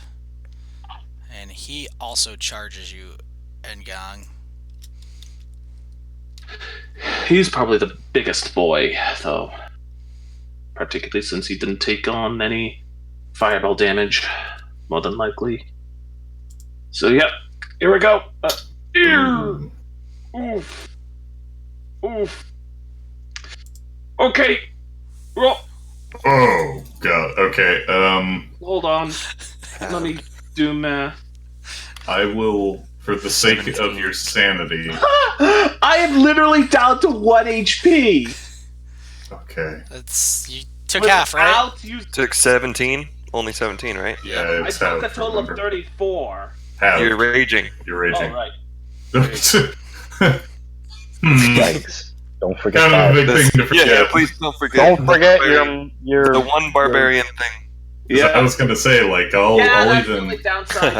And he also charges you, Ngong. He's probably the biggest boy, though. Particularly since he didn't take on any fireball damage, more than likely. So, yep. Here we go. Oof. Oof. Okay. Roll. Oh god. Okay. Hold on. Let me do math. I will, for the sake of your sanity. I am literally down to 1 HP. Okay. That's... You took half, right? Without using- Took 17. Only 17, right? Yeah, I it's took a half, total of remember. 34. Half. You're raging. You're raging. Oh, right. Yikes! Don't forget Kind of a that. big thing to forget. Yeah, please don't forget. Don't forget your the one barbarian thing. 'Cause I was gonna say, like, I'll that's the even only downside.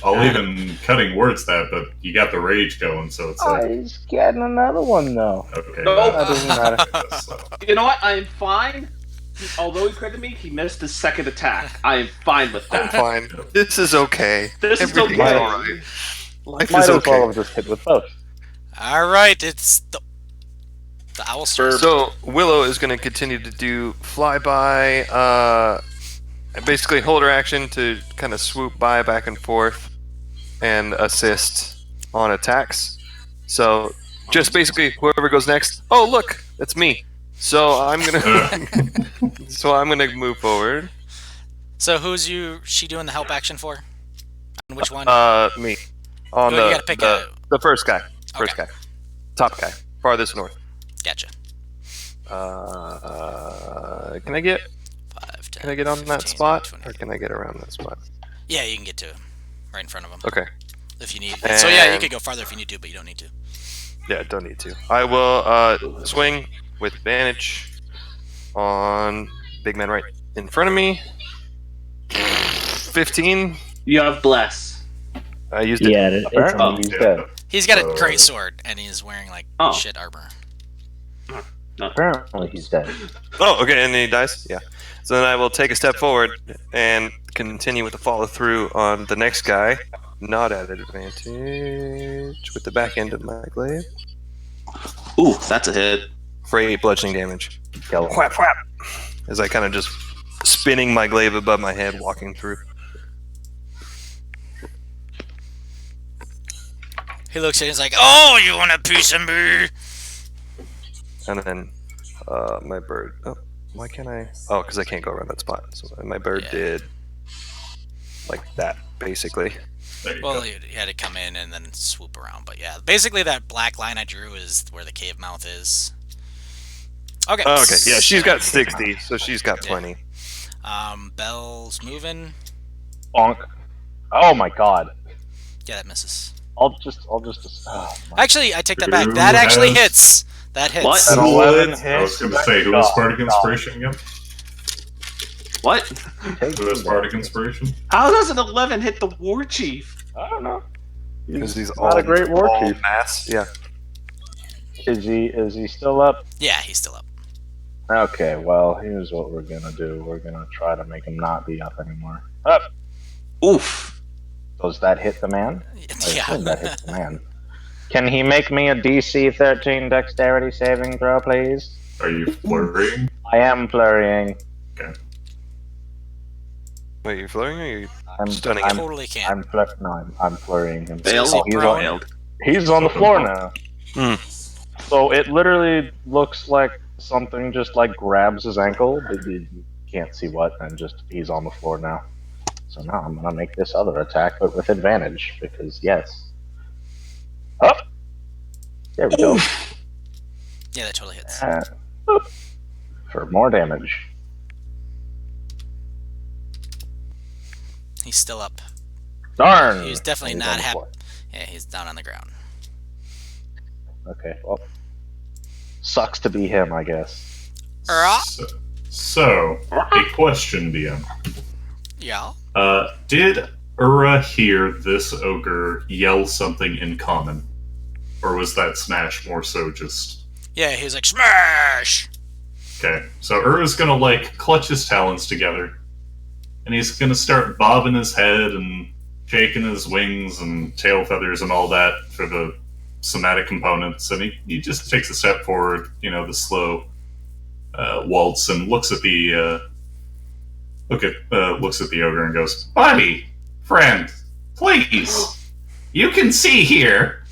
I'll even cutting words that, but you got the rage going, so it's Oh, like he's getting another one though. okay. Nope. That doesn't matter. So, You know what? I am fine. Although he critted me, he missed his second attack. I am fine with I'm that. fine. This is okay. This is Everything's okay. alright. Life Might is as well okay. have just hit with both. Alright, it's the owl serve. So Willow is going to continue to do flyby, and basically hold her action to kind of swoop by back and forth and assist on attacks. So just basically whoever goes next. Oh look, that's me. So I'm gonna move forward. So who's she doing the help action for? On which one? Me. On You gotta pick the first guy. First guy. Top guy. Farthest north. Gotcha. Can I get 5, 10, Can I get on 15, that spot, 20. or can I get around that spot? Yeah, you can get to him. Right in front of him. Okay. If you need. So yeah, you And- could go farther if you need to, but you don't need to. Yeah, don't need to. I will swing with advantage on big man right in front of me. 15. You have bless. I used it. Yeah, Apparently he's dead. He's got a great sword, and he's wearing like Oh. shit armor. Apparently he's dead. Oh, okay, and then he dies? Yeah. So then I will take a step forward and continue with the follow through on the next guy. Not at advantage with the back end of my glaive. Ooh, that's a hit. For 8 bludgeoning damage. Kill him. Whap, whap! As I kind of just spinning my glaive above my head, walking through. He looks at it and he's like, "Oh, you want a piece of me?" And then my bird. Oh, why can't I? Oh, because I can't go around that spot. So my bird Yeah. did like that, basically. there you Well, go. he had to come in and then swoop around. But yeah, basically that black line I drew is where the cave mouth is. Okay. Oh, okay, yeah, she's got 60, so she's got Yeah. plenty. Bell's moving. Bonk. Oh my god. Yeah, that misses. I'll just. Oh my. Actually, I take that back. Who That actually has- hits. That hits. What? An 11 hits. I was going to say, who was Bardic Inspiration again? What? Take Who has that. Bardic Inspiration? How does an 11 hit the war chief? I don't know. Because he's not all a great war all chief. mass. Yeah. Is he still up? Yeah, he's still up. Okay, well, here's what we're gonna do. We're gonna try to make him not be up anymore. Up! Oof. Does that hit the man? I assume that Yeah. hits the man. Can he make me a DC 13 dexterity saving throw, please? Are you flurrying? I am flurrying. Are you flurrying or are you I'm stunning I'm, him? Totally can't. I'm flurrying him. Failed. he Oh, prone? Failed. he's on the floor now. Hmm. So it literally looks like something just like grabs his ankle, but you can't see what, and just he's on the floor now. So now I'm gonna make this other attack, but with advantage because yes. Up. There we go. Yeah, that totally hits. Up. For more damage. He's still up. Darn. He's definitely He's not on the happy. floor. Yeah, he's down on the ground. Okay. Well, sucks to be him, I guess. So, a question, DM. Yeah. Did Ura hear this ogre yell something in common? Or was that smash more so just... Yeah, he's like, smash! Okay, so Ura's gonna, like, clutch his talons together, and he's gonna start bobbing his head and shaking his wings and tail feathers and all that for the somatic components, and he just takes a step forward, the slow waltz, and looks at the ogre and goes, "Buddy, friend, please, you can see here.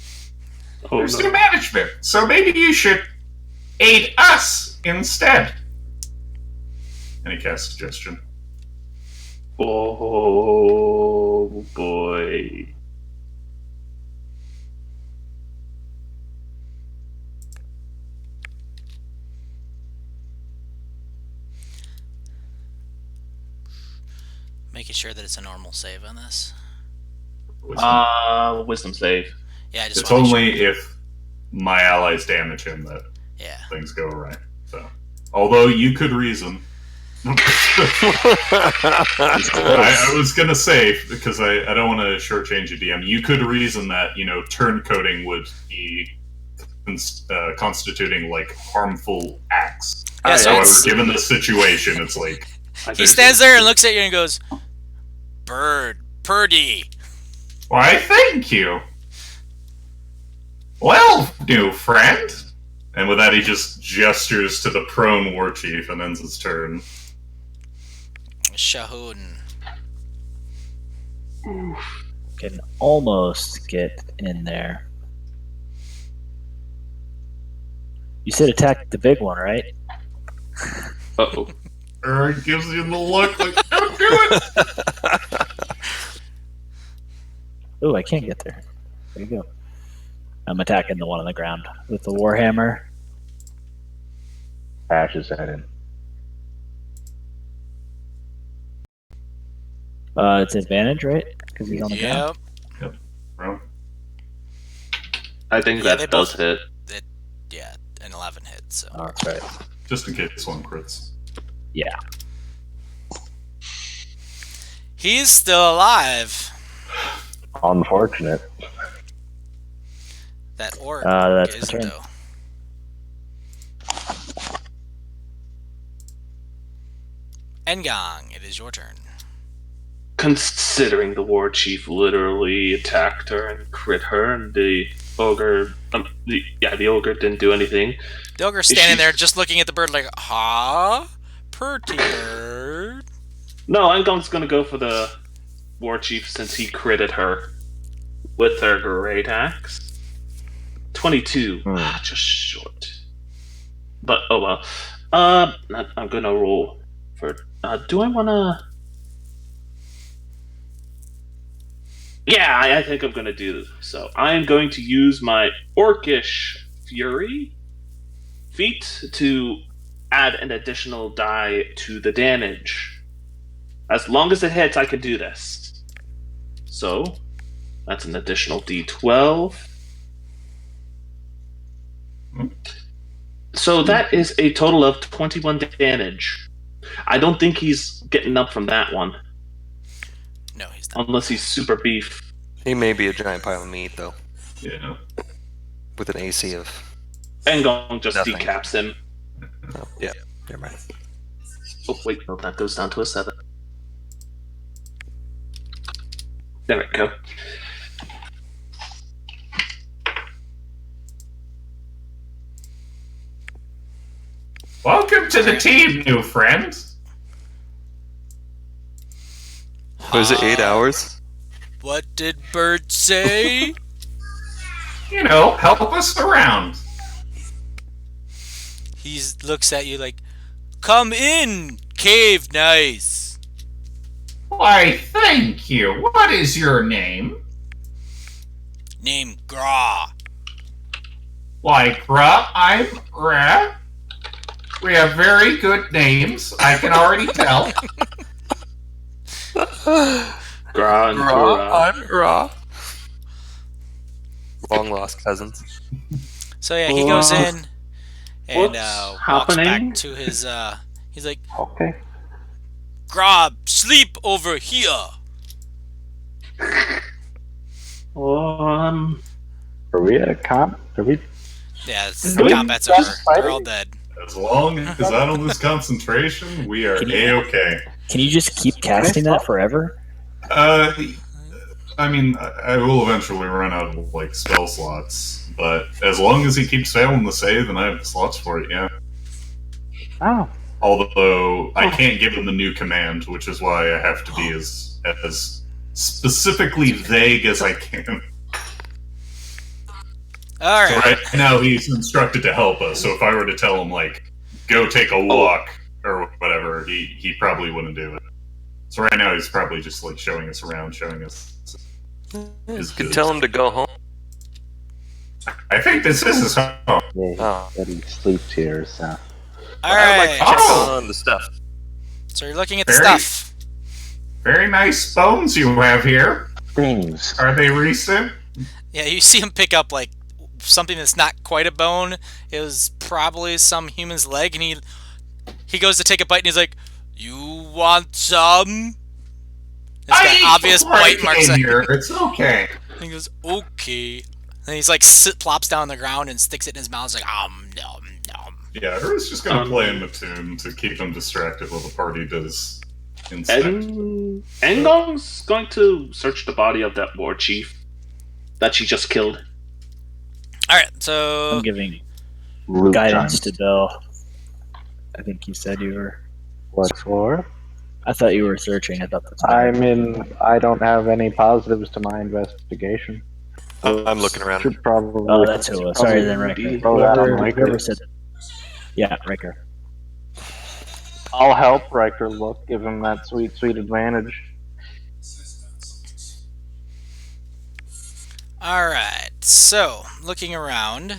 Oh, There's no. new management, so maybe you should aid us instead." And he casts suggestion. Oh boy. Making sure that it's a normal save on this. Wisdom save. Yeah, I just It's want to make only if my allies damage him that sure. Yeah. things go right. So, although you could reason. I was gonna say, because I don't want to shortchange you, DM. You could reason that turncoating would be constituting like harmful acts. Yeah, so However, it's, given the situation, it's like he stands there and looks at you and goes, Purdy. why, thank you. Well, new friend. And with that, he just gestures to the prone war chief and ends his turn. Shahoon. Can almost get in there. You said attack the big one, right? Uh-oh. Gives you the look like, don't do it! Oh, I can't get there. There you go. I'm attacking the one on the ground with the warhammer. Bashes at him. It's advantage, right? Because he's on the ground. Yep. Bro. I think Yeah, they that does both- hit. Yeah, an 11 hit, so. Oh, that's right. Just in case one crits. Yeah. He's still alive. Unfortunate. That orc That's my isn't, turn. though. Engong, it is your turn. Considering the war chief literally attacked her and crit her, and the ogre, the ogre didn't do anything. The ogre's standing there just looking at the bird like, huh? Pretty bird. No, Engong's gonna go for the war chief since he critted her with her great axe. 22, just short. But oh well. I'm gonna roll for. Do I wanna? Yeah, I think I'm gonna do this. So I am going to use my Orcish Fury feat to add an additional die to the damage. As long as it hits, I can do this. So that's an additional D12. So that is a total of 21 damage. I don't think he's getting up from that one. No, he's not. Unless he's super beef. He may be a giant pile of meat, though, Yeah. with an AC of. Engong just Nothing. decaps him. Oh, yeah, never mind. Oh, wait, no, that goes down to a 7. There we go. Welcome to the team, new friend. Was it 8 hours? What did Bird say? You know, help us around. He looks at you like, come in, cave nice. Why, thank you. What is your name? Name Gra. Like, I'm Ra. We have very good names, I can already tell. Gra and Tura. I'm Ra. Long lost cousins. So yeah, he goes in and What's walks happening? back to his. He's like, Okay. Gra, sleep over here. Um, Are we at a comp? Are we? Yeah, Are we combat's done over. They're all fighting? dead. As long as I don't lose concentration, we are Can you- A-okay. Can you just keep casting that forever? I mean, I will eventually run out of, like, spell slots, but as long as he keeps failing to save, and I have slots for it, yeah. Oh. Although, I can't give him the new command, which is why I have to be as specifically vague as I can. All So right. right now, he's instructed to help us, so if I were to tell him, like, go take a walk, or whatever, he probably wouldn't do it. So right now, he's probably just, like, showing us around, showing us his Could goods. tell him to go home. I think this is his home. Yeah, Oh. he said he sleeps here, so. All I'd like to right. check Oh! on the stuff. So you're looking at the Very- stuff. Very nice bones you have here. Things. Are they recent? Yeah, you see him pick up like something that's not quite a bone. It was probably some human's leg, and he goes to take a bite, and he's like, "You want some?" It's got obvious bite marks. in here. It's okay. And he goes, "Okay." And he's like plops down on the ground and sticks it in his mouth. He's like, nom nom. Yeah, Earth's just gonna play him a tune to keep him distracted while the party does inspect. Engong's going to search the body of that war chief that she just killed. All right, so I'm giving Root guidance giants. to Bill. I think you said you were. What for? I thought you were searching. I thought that's fine. I don't have any positives to my investigation. I'm looking around. Should probably. Oh, that's who. Sorry, then Riker. Throw that on Whoever, Riker. whoever said. Yeah, Riker. I'll help Riker look, give him that sweet, sweet advantage. all right. So looking around,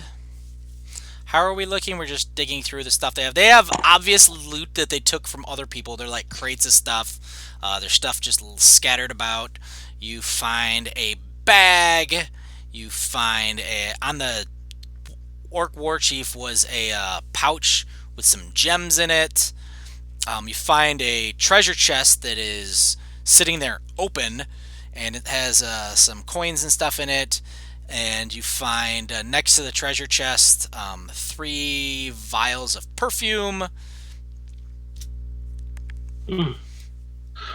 how are we looking? We're just digging through the stuff they have. They have obvious loot that they took from other people. They're like crates of stuff. There's stuff just scattered about. You find a bag. You find on the Orc War Chief was a pouch with some gems in it. You find a treasure chest that is sitting there open, and it has some coins and stuff in it. And you find next to the treasure chest 3 vials of perfume.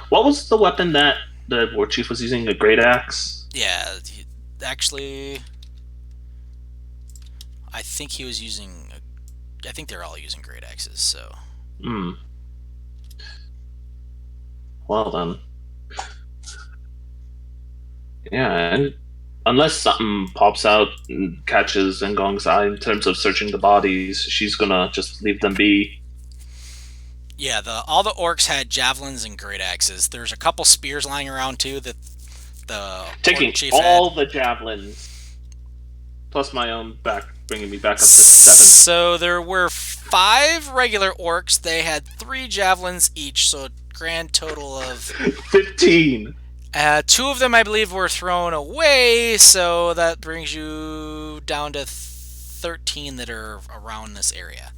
What was the weapon that the war chief was using? A great axe? Yeah, actually, I think he was using. I think they're all using great axes. So. Well then. Yeah, and unless something pops out and catches Ngong's eye in terms of searching the bodies, she's gonna just leave them be. Yeah, all the orcs had javelins and great axes. There's a couple spears lying around too that the Taking orc chief all had. the javelins, plus my own back, bringing me back up to 7. So there were 5 regular orcs. They had 3 javelins each, so a grand total of 15! 2 of them, I believe, were thrown away, so that brings you down to 13 that are around this area.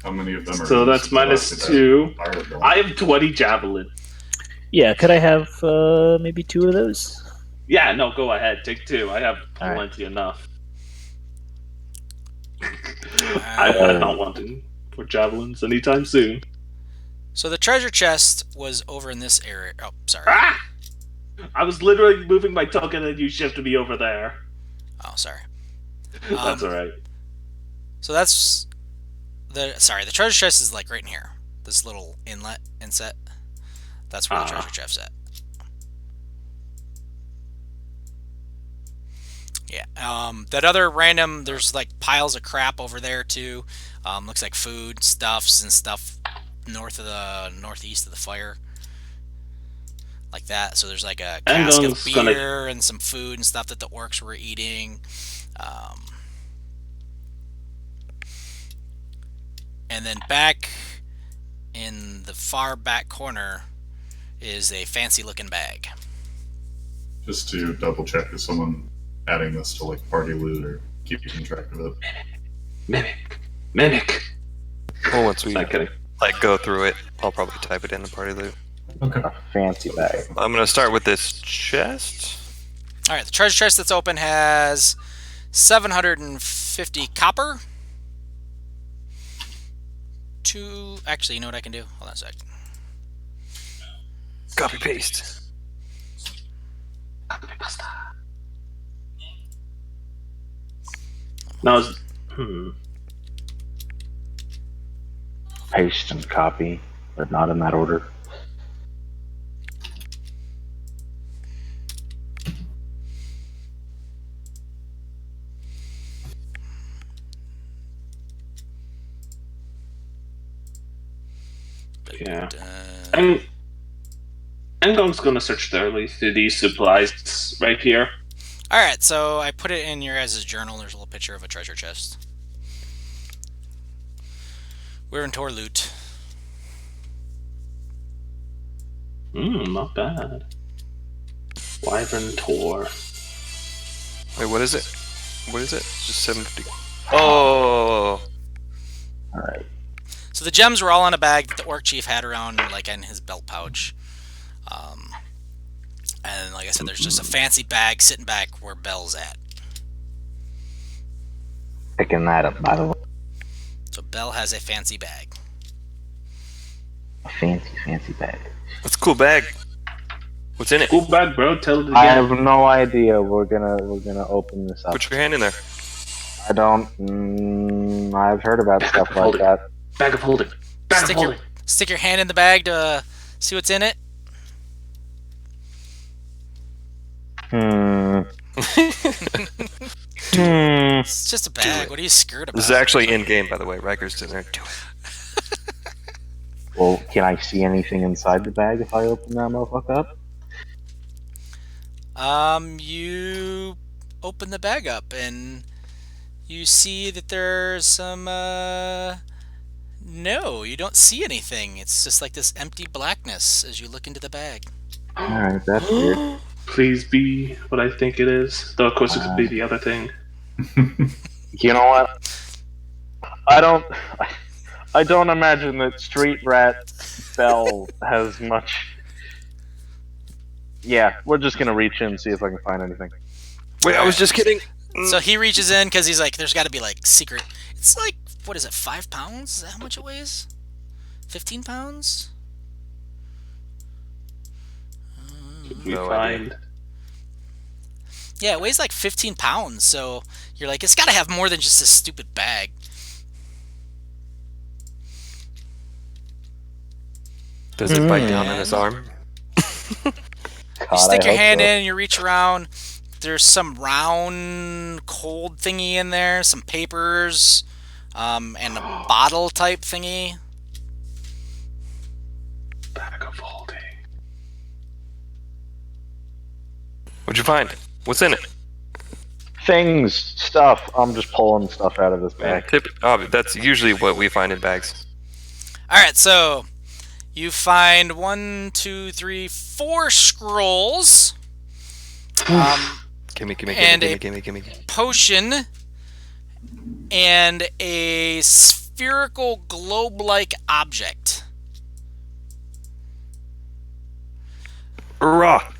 How many of them are? So that's minus 2. Fireball? I have 20 javelin. Yeah, could I have maybe 2 of those? Yeah, no, go ahead. Take 2. I have All right. plenty enough. I'm not wanting for javelins anytime soon. So the treasure chest was over in this area. Oh, sorry. Ah! I was literally moving my token and you shifted me over there. Oh, sorry. That's alright. So that's the treasure chest is like right in here. This little inset. That's where the treasure chest's at. Yeah. That other random, there's like piles of crap over there too. Looks like food, stuffs, and stuff northeast of the fire. Like that. So there's like a cask of beer and some food and stuff that the orcs were eating. And then back in the far back corner is a fancy looking bag. Just to double check, is someone adding this to like party loot or keeping track of it? Mimic. Well, once we Not kidding. like go through it, I'll probably type it in the party loot. Okay. A fancy bag. I'm gonna start with this chest. All right, the treasure chest that's open has 750 copper. Actually, you know what I can do? Hold on a sec. Copy paste. Now, Paste and copy, but not in that order. yeah. Engong's gonna search thoroughly through these supplies right here. Alright, so I put it in your guys' journal. There's a little picture of a treasure chest. We're in Tor loot. Not bad. Wyvern Tor. Wait, what is it? What is it? Just 750. Oh! Alright. So the gems were all in a bag that the orc chief had around, like, in his belt pouch. And like I said, there's just a fancy bag sitting back where Belle's at. Picking that up, by the way. So Belle has a fancy bag. A fancy bag. That's a cool bag. What's in it? Cool bag, bro. Tell it again. I have no idea. We're gonna open this up. Put your hand in there. I don't. I've heard about stuff like that. Bag of holding. Bag of holding. Stick your hand in the bag to see what's in it. It's just a bag. What are you scared about? This is actually in game, by the way. Riker's in there. Do it. Well, can I see anything inside the bag if I open that motherfucker up? You open the bag up and you see that there's some. No, you don't see anything. It's just like this empty blackness as you look into the bag. Alright, that's weird. Please be what I think it is. Though, of course, it could be the other thing. You know what? I don't imagine that Street Rat Bell has much. Yeah, we're just gonna reach in and see if I can find anything. Wait, I was just kidding. So he reaches in because he's like, there's got to be like secret. It's like, what is it, 5 pounds? Is that how much it weighs? 15 pounds? We No find. idea. Yeah, it weighs like 15 pounds. So you're like, it's got to have more than just this stupid bag. Does it bite down on his arm? You stick your hand in and you reach around. There's some round cold thingy in there, some papers, and a bottle type thingy. Bag of holding. What'd you find? What's in it? Things, stuff. I'm just pulling stuff out of this bag. That's usually what we find in bags. Alright, so you find 1, 2, 3, 4 scrolls. Gimme. Potion and a spherical globe-like object. Hurrah!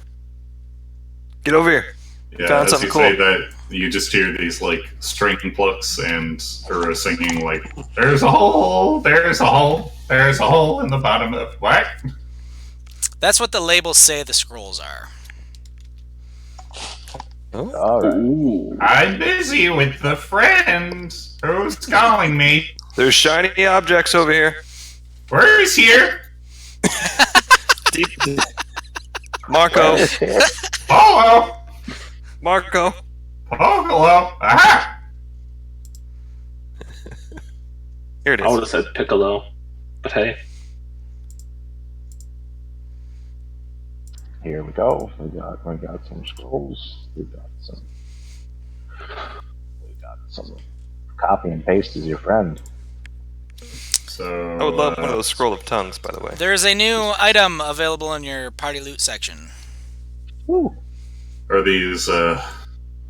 Get over here. Yeah, Found as something you cool. say that, you just hear these like string plucks and Ura singing like, "There's a hole, there's a hole, there's a hole in the bottom of what?" That's what the labels say the scrolls are. Alright. Ooh. I'm busy with the friend who's calling me. There's shiny objects over here. Where's here? Marco. Polo! Marco. Polo! Aha! Here it I would is. have said Piccolo, but hey. Here we go. We got some scrolls. We got some. Copy and paste is your friend. So, I would love one of those scroll of tongues, by the way. There is a new item available in your party loot section. Woo. are these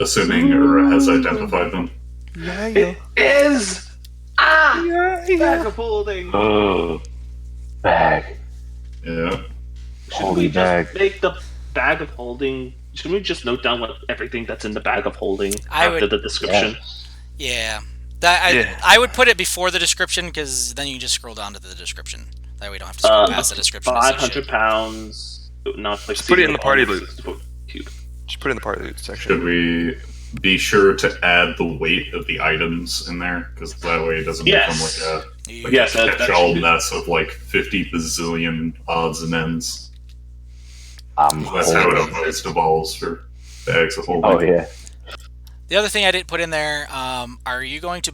assuming or has identified them? It is! Bag of holding! Bag. Yeah. Should Holy we bag. just make the bag of holding... Should we just note down everything that's in the bag of holding I after would- the description? Yeah. Yeah. I would put it before the description, because then you can just scroll down to the description. That way you don't have to scroll past the description. to see 500 shit. pounds. Not Just put it in the party loot. loot. Just put it in the party loot section. Should we be sure to add the weight of the items in there? Because that way it doesn't Yes. become like You- a Yes, that catch-all should be- mess of like 50 bazillion odds and ends. I'm That's how it holding. applies to balls for bags of holding. Oh yeah. The other thing I didn't put in there, are you going to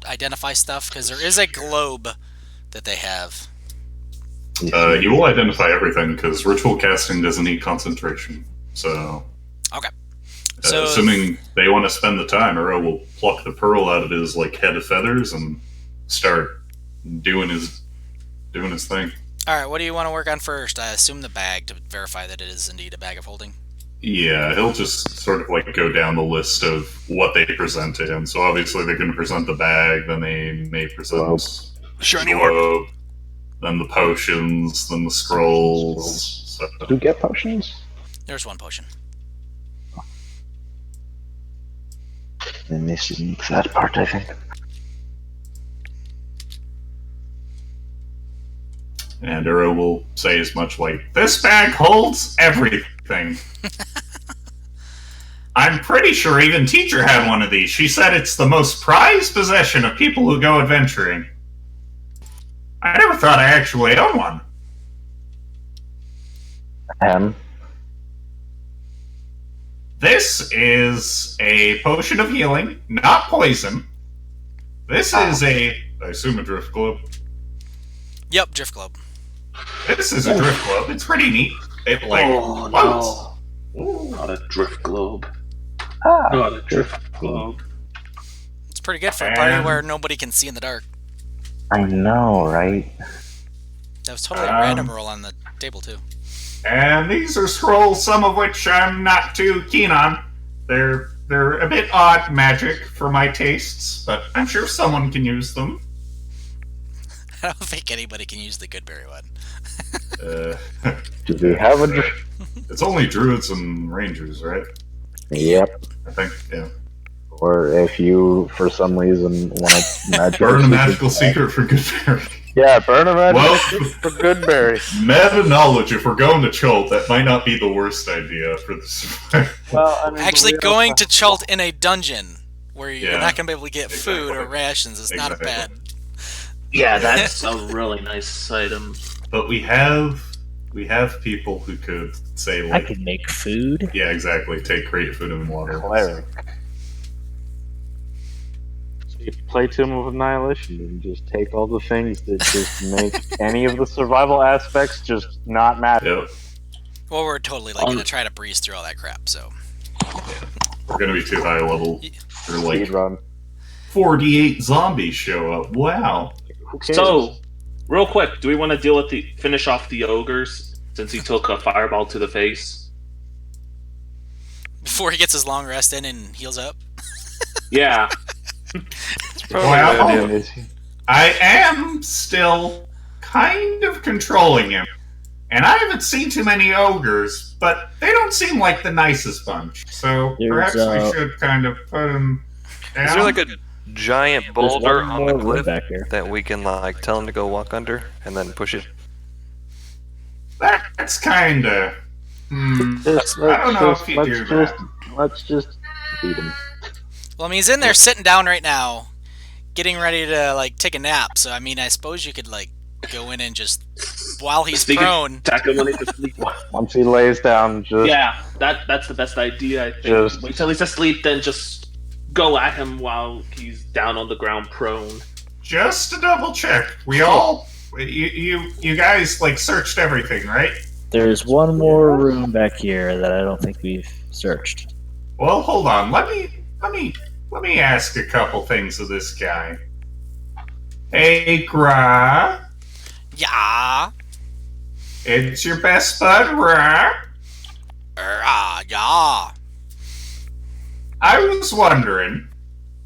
identify stuff? Because there is a globe that they have. You will identify everything because ritual casting doesn't need concentration. So, Okay. So assuming they want to spend the time, Uro will pluck the pearl out of his like head of feathers and start doing his thing. all right, what do you want to work on first? I assume the bag to verify that it is indeed a bag of holding. Yeah, he'll just sort of like go down the list of what they present to him. So obviously they're going to present the bag, then they may present Globe. Shiny the orb. globe, then the potions, then the scrolls. So, Do you get potions? There's one potion. I'm missing that part, I think. and Uro will say as much like, "This bag holds everything." I'm pretty sure even Teacher had one of these. She said it's the most prized possession of people who go adventuring. I never thought I actually owned one. This is a potion of healing, not poison. This is I assume a drift globe. Yep, drift globe. This is a drift globe. It's pretty neat. It like Oh floats. no! Ooh. Not a drift globe. Ah, Not a drift globe. It's pretty good for a party And- where nobody can see in the dark. I know, right? That was totally a random roll on the table, too. And these are scrolls, some of which I'm not too keen on. They're a bit odd magic for my tastes, but I'm sure someone can use them. I don't think anybody can use the Goodberry one. Do we have a? It's only druids and rangers, right? Yep. I think, yeah. Or if you, for some reason, want to Burn a magical secret for Goodberry. Yeah, burn a magical Well- secret for Goodberry. Meta knowledge, if we're going to Chult, that might not be the worst idea for this. Well, I mean, Actually, we going also- to Chult in a dungeon where you're Yeah. not going to be able to get food or Exactly. rations is not a bad. Exactly. Yeah, that's a really nice item. But we have people who could say I like, can make food. yeah, exactly, take great food and water. Cleric. So you play Tomb of Annihilation and just take all the things that just make any of the survival aspects just not matter. Yep, Well, we're totally like going to try to breeze through all that crap, so. we're gonna be too high level. They're like Speed run. 48 zombies show up. Wow. Who cares? So, real quick, do we want to finish off the ogres since he took a fireball to the face? Before he gets his long rest in and heals up. Yeah. Well, Is he- I am still kind of controlling him. And I haven't seen too many ogres, but they don't seem like the nicest bunch. So There's, perhaps we should kind of put him down. Is there like a giant There's boulder one on more the room cliff back here. that we can like tell him to go walk under and then push it? That's kind of... Let's I don't know if you let's do just, that. let's just beat him. Well, I mean, he's in there sitting down right now, getting ready to, like, take a nap. So, I mean, I suppose you could, like, go in and just while he's Sneak prone. attack him when he's asleep. Once he lays down, just Yeah, that's the best idea. I think. Just- Wait till he's asleep, then just go at him while he's down on the ground, prone. Just to double check, you guys like searched everything, right? There's one more room back here that I don't think we've searched. Well, hold on. Let me ask a couple things of this guy. Hey, Gra, Yeah. it's your best bud, Ra. Yeah. I was wondering,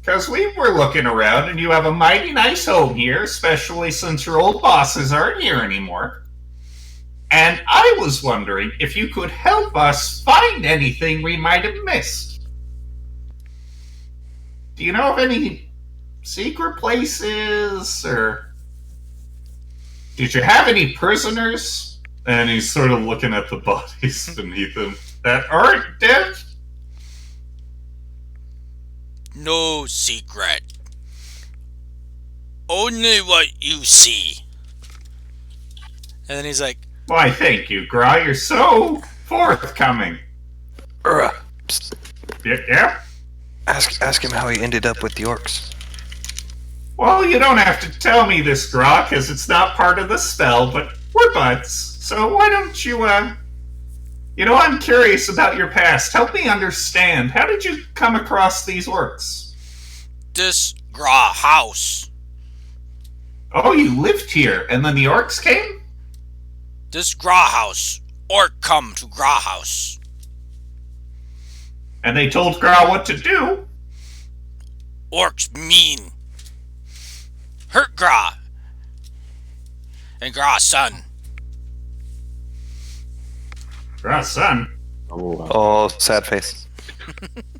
because we were looking around and you have a mighty nice home here, especially since your old bosses aren't here anymore. And I was wondering if you could help us find anything we might have missed. Do you know of any secret places, or did you have any prisoners? And he's sort of looking at the bodies beneath him that aren't dead. No secret. Only what you see. And then he's like, Why, thank you, Gra. You're so forthcoming. Psst. Yeah? Ask him how he ended up with the orcs. Well, you don't have to tell me this, Gra, because it's not part of the spell, but we're buds. So why don't you, I'm curious about your past. Help me understand. How did you come across these orcs? this Gra house. Oh, you lived here, and then the orcs came? This Gra house. Orc come to Gra house. And they told Gra what to do? Orcs mean. Hurt Gra. And Gra's son. Gra's son? Oh, sad face.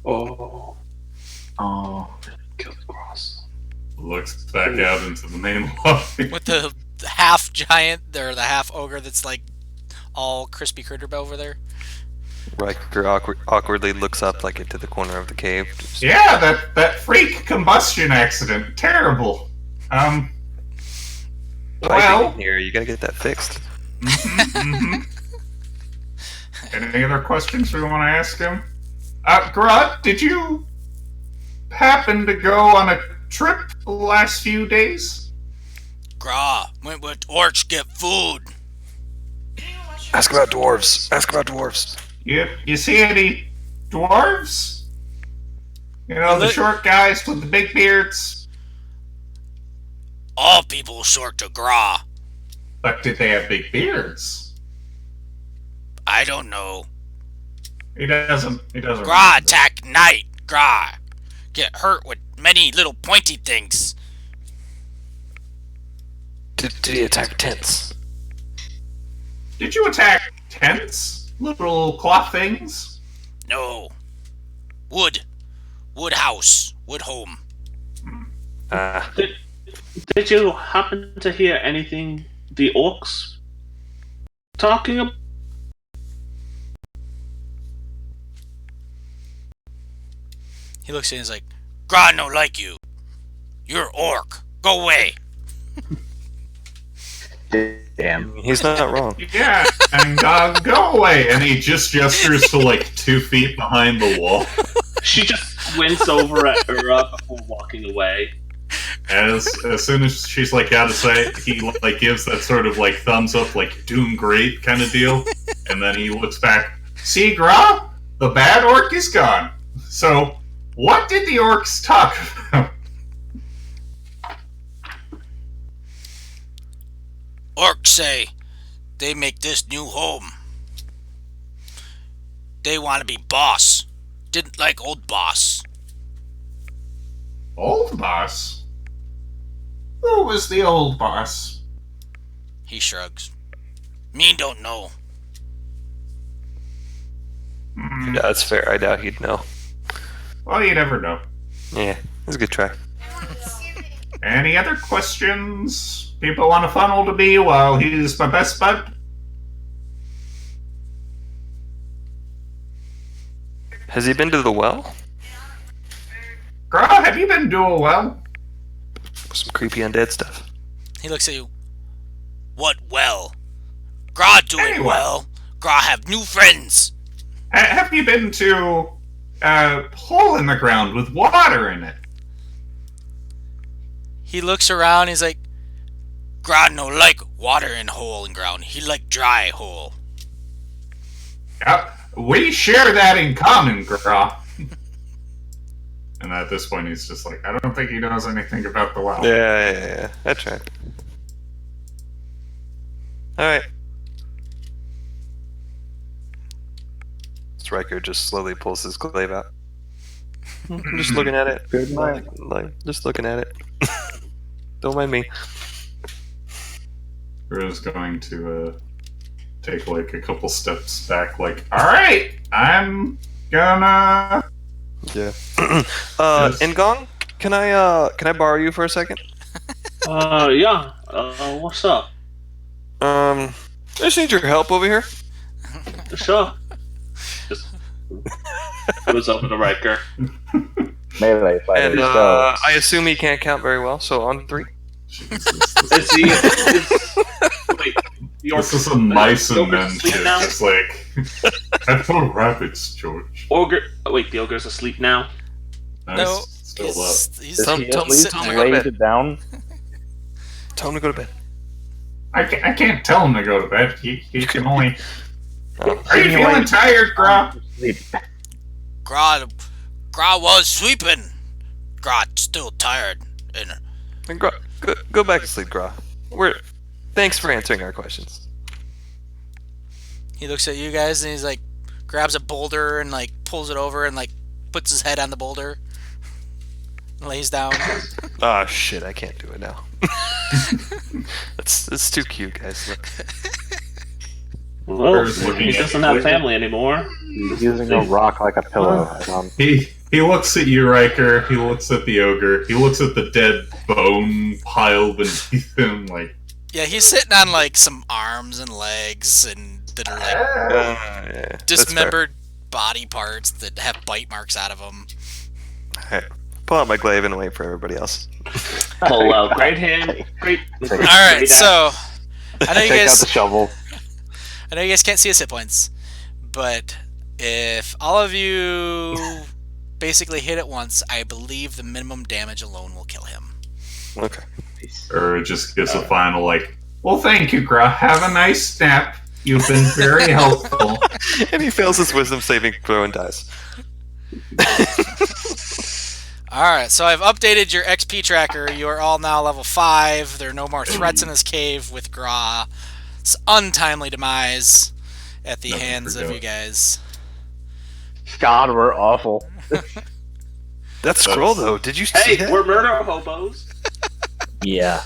Oh, Oh, kill the cross. Looks back out into the main lobby. With the half giant, or the half ogre that's like all crispy critter over there. Riker awkwardly looks up like into the corner of the cave. Yeah, that freak combustion accident. Terrible. Piping Well, in here, you gotta get that fixed. mhm. Any other questions we want to ask him? Grut, did you happen to go on a trip the last few days? Gra went with orcs get food. Ask about dwarves. Ask about dwarves. You see any dwarves? You know, the short guys with the big beards? All people sort to Gra. But did they have big beards? I don't know. He doesn't. Gra remember. attack night. Gra get hurt with many little pointy things. Did he attack tents? Did you attack tents? Little cloth things? No. Wood. Wood house. Wood home. Did you happen to hear anything the orcs talking about? He looks at you and he's like, Gra no like you. You're orc. Go away. damn. He's not wrong. Yeah, and go away. And he just gestures to like 2 feet behind the wall. She just squints over at Ura before walking away. As soon as she's like out of sight, he like gives that sort of like thumbs up, like doing great kind of deal. And then he looks back. See, Gra, the bad orc is gone. So, what did the orcs talk about? Orcs say they make this new home. They want to be boss. Didn't like old boss. Old boss? Who was the old boss? He shrugs. Me don't know. Yeah, that's fair. I doubt he'd know. Well, you never know. Yeah, that's a good try. Any other questions? People want to funnel to me while he's my best bud? Has he been to the well? Girl, have you been doing well? Some creepy undead stuff. He looks at you. What well? Gra doing Anyway. well. Gra have new friends. Have you been to a hole in the ground with water in it? He looks around. He's like, Gra no like water in hole in ground. He like dry hole. Yep, we share that in common, Gra. And at this point, he's just like, I don't think he knows anything about the well. Yeah. That's right. Alright. Stryker just slowly pulls his glaive out. I'm just looking at it. Good night. Just looking at it. Don't mind me. Gra's going to take like a couple steps back, like, alright, I'm gonna... Yeah. Yes. Ngong, can I borrow you for a second? Yeah. What's up? I just need your help over here. Sure. Just goes over to Riker. Melee fighter. And so I assume he can't count very well, so on 3. Is he? Wait, This is some mice and Ogre's men asleep shit, now? just like... I thought rabbits, George. Ogre. Oh, wait, the ogre's asleep now. Nice. No, Still up. he's does he tell at me- least tell me laid about it. it down? Tell him to go to bed. I can't tell him to go to bed. He can only... Oh. Are you feeling tired, Gra? Sleep. Gra was sweeping. Gra still tired. And And go back to sleep, Gra. Thanks for answering our questions. he looks at you guys and he's like, grabs a boulder and like pulls it over and like puts his head on the boulder. And lays down. Ah, shit, I can't do it now. It's too cute, guys. Look. Well, Ogre's looking he at doesn't you have quickly. family anymore. He's using a rock like a pillow. He looks at you, Riker. He looks at the ogre. He looks at the dead bone pile beneath him, like... Yeah, he's sitting on like some arms and legs and that are like "Ah." Yeah, that's dismembered body parts that have bite marks out of them. fair. Alright, pull out my glaive and wait for everybody else. Pull out great hand, great. All All right, so I know you Take out guys. the shovel. I know you guys can't see his hit points, but if all of you basically hit it once, I believe the minimum damage alone will kill him. Okay. Or it just gives a final, like, well, thank you, Gra. Have a nice nap. You've been very helpful. And he fails his wisdom saving throw and dies. Alright, so I've updated your XP tracker. You are all now level 5. There are no more threats in this cave with Gra's untimely demise at the Nothing hands for of Go. you guys. God, we're awful. That scroll, though, did you see Hey, that? we're murder hobos. Yeah.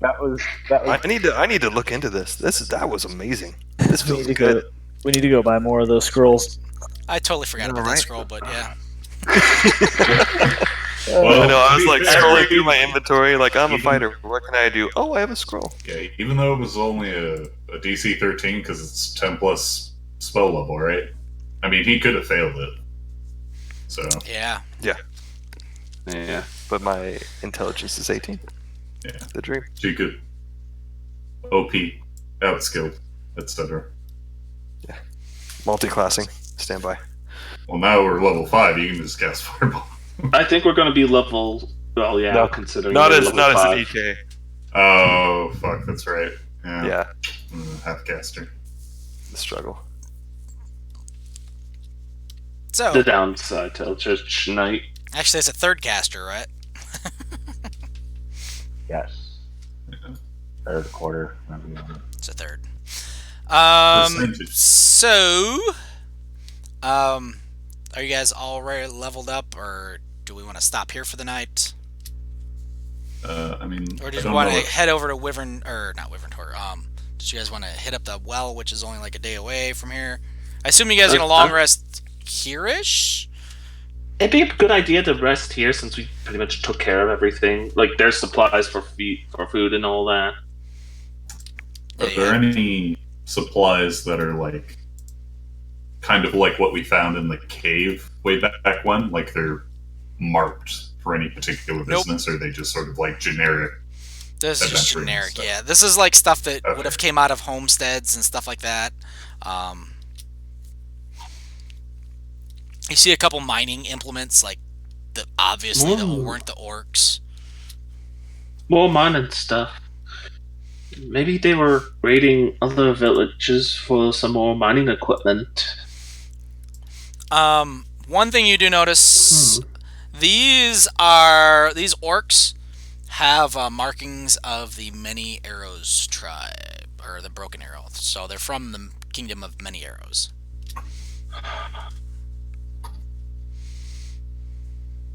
That was. I need to look into this. That was amazing. This We feels need to good. go. We need to go buy more of those scrolls. I totally forgot about that Alright. scroll, but yeah. Well, I know, I was to be like fair, scrolling through my inventory, like, I'm a fighter. What can I do? Oh, I have a scroll. Yeah, even though it was only a DC 13 because it's 10 plus spell level, right? I mean, he could have failed it. So, Yeah. Yeah. But my intelligence is 18. Yeah. The dream. she could OP, outskilled, etc. Multi-classing. Stand by. Well, now we're level 5, you can just cast Fireball. I think we're going to be level. Well, yeah, No. considering Not we're as level not as 5. an EK. Oh, fuck, that's right. Yeah. Yeah, Half caster. the struggle. So, The downside to Eldritch Knight. actually, it's a third caster, right? Yes. Third quarter. Whatever you want. It's a third. Percentage. So, are you guys already leveled up, or do we want to stop here for the night? I mean, Or I did you don't want know to head over to Wyvern, or not Wyvern Tor? Did you guys want to hit up the well, which is only like a day away from here? I assume you guys are gonna long rest here-ish. It'd be a good idea to rest here since we pretty much took care of everything. Like, there's supplies for food and all that. Are there any supplies that are like kind of like what we found in the cave way back when? Like they're marked for any particular Nope. business, or are they just sort of like generic? This is just adventuring generic, stuff. yeah. This is like stuff that would Okay. have came out of homesteads and stuff like that. You see a couple mining implements, like obviously that Ooh. weren't the orcs. More mining stuff. Maybe they were raiding other villages for some more mining equipment. One thing you do notice, these orcs have markings of the Many Arrows tribe, or the Broken Arrow. So they're from the Kingdom of Many Arrows.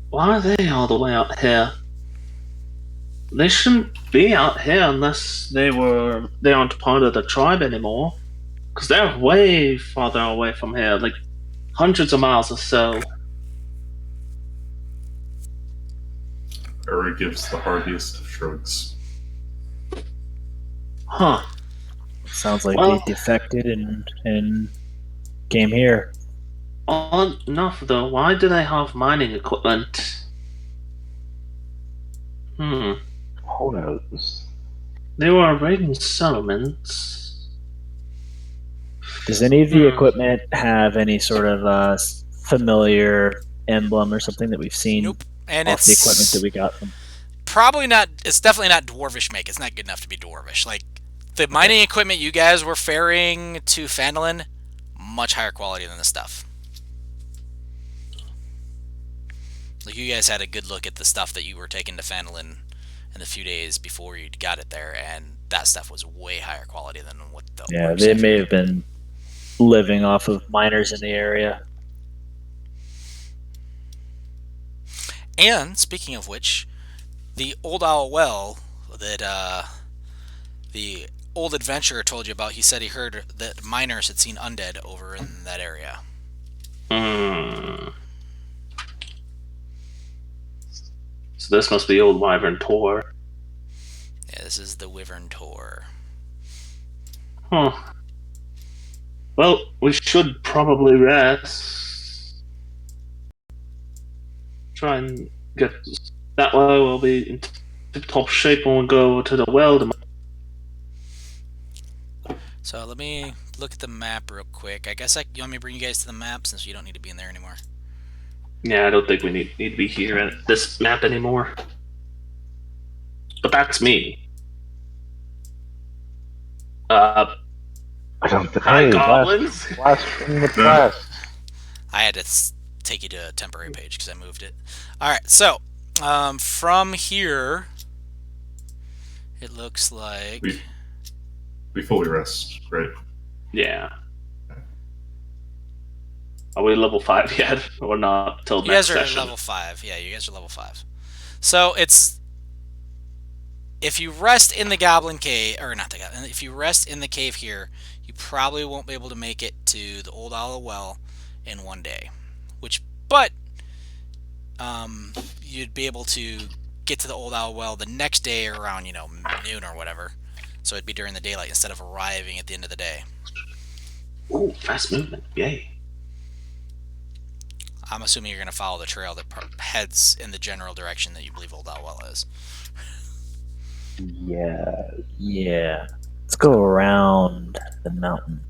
Why are they all the way out here? They shouldn't be out here unless they aren't part of the tribe anymore. Because they're way farther away from here, like hundreds of miles or so. Uri gives the hardiest of shrugs. Huh. Sounds like Well- they defected and came here. Odd enough though, why do they have mining equipment? Who knows? They were raiding settlements. Does any of the equipment have any sort of familiar emblem or something that we've seen Nope. And off the equipment it's that we got from? probably not. It's definitely not dwarvish make. It's not good enough to be dwarvish. Like the mining equipment you guys were ferrying to Phandalin, much higher quality than this stuff. Like you guys had a good look at the stuff that you were taking to Phandalin in the few days before you got it there, and that stuff was way higher quality than what the Yeah, orcs they have. may have been living off of miners in the area. And speaking of which, the Old Owl Well that the old adventurer told you about, he said he heard that miners had seen undead over in that area. So this must be old Wyvern Tor. Yeah, this is the Wyvern Tor. Huh. Well, we should probably rest. Try and get that way. We'll be in tip-top shape when we go to the well tomorrow. So let me look at the map real quick. I guess you want me to bring you guys to the map since you don't need to be in there anymore. Yeah, I don't think we need to be here at this map anymore. But that's me. I don't think. Hi, Hey, goblins. blast from the blast. I had to take you to a temporary page because I moved it. Alright, so from here, it looks like... We fully rest, right? Yeah. Are we level 5 yet? Or not till You next guys are session? level 5. Yeah, you guys are level 5. So it's... If you rest in the Goblin Cave, or not the Goblin, if you rest in the cave here, you probably won't be able to make it to the Old Owl Well in one day. But you'd be able to get to the Old Owl Well the next day around, noon or whatever. So it'd be during the daylight instead of arriving at the end of the day. Ooh, fast movement. Yay. I'm assuming you're going to follow the trail that heads in the general direction that you believe Old Owl Well is. Yeah. Yeah. Let's go around the mountain.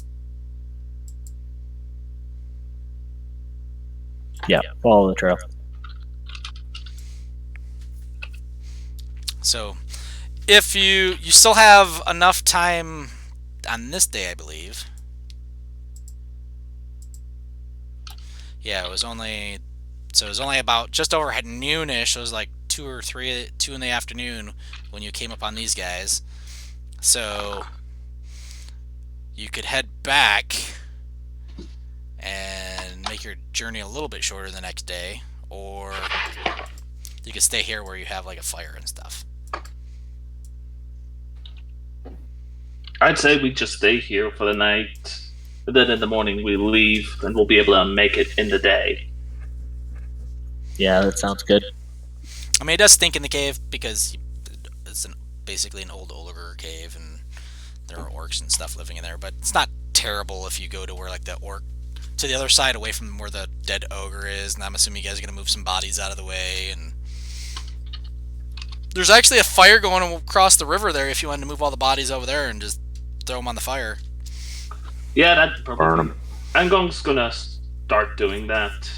Yeah, follow the trail. So if you still have enough time on this day, I believe. Yeah, it was only about just over at noonish. It was like 2 in the afternoon when you came up on these guys. So you could head back and make your journey a little bit shorter the next day, or you could stay here where you have like a fire and stuff. I'd say we just stay here for the night. And then in the morning we leave, and we'll be able to make it in the day. Yeah, that sounds good. I mean, it does stink in the cave because it's basically an old ogre cave, and there are orcs and stuff living in there. But it's not terrible if you go to where like the to the other side, away from where the dead ogre is. And I'm assuming you guys are gonna move some bodies out of the way, and There's actually a fire going across the river there. If you wanted to move all the bodies over there and just throw them on the fire. Yeah, that Burn probably. 'em. Angong's gonna start doing that.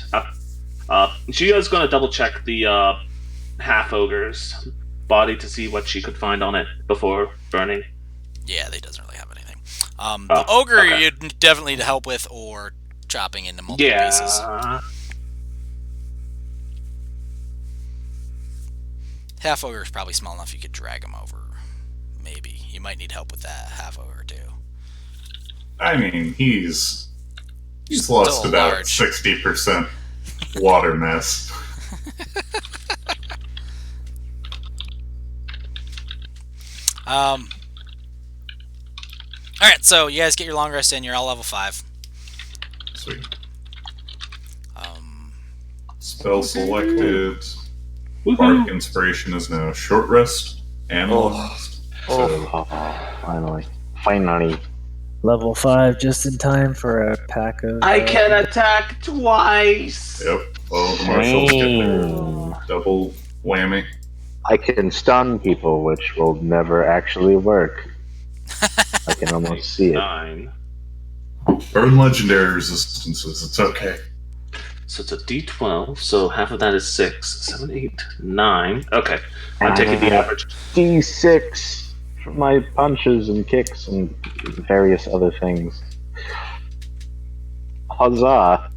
Gia's gonna double check the half ogre's body to see what she could find on it before burning. Yeah, they doesn't really have anything. The ogre okay. you definitely need help with, or chopping into multiple pieces. Yeah. Half ogre is probably small enough you could drag him over. Maybe you might need help with that half ogre too. I mean, he's lost Still about large. 60% water mass. All right, so you guys get your long rest in. You're all level 5. Sweet. Um, Spell selected. Woohoo. Bardic Inspiration is now short rest and long Oh. rest. Oh. So, Finally. Finally. Level 5 just in time for a pack of. I can attack twice. yep, all the marshals get their Damn. double whammy. I can stun people, which will never actually work. I can almost see it. 9. Burn legendary resistances, it's okay. So it's a D12. So half of that is 6, 7, 8, 9. Okay, I'm And taking I the have average. D6 for my punches and kicks and various other things. Huzzah!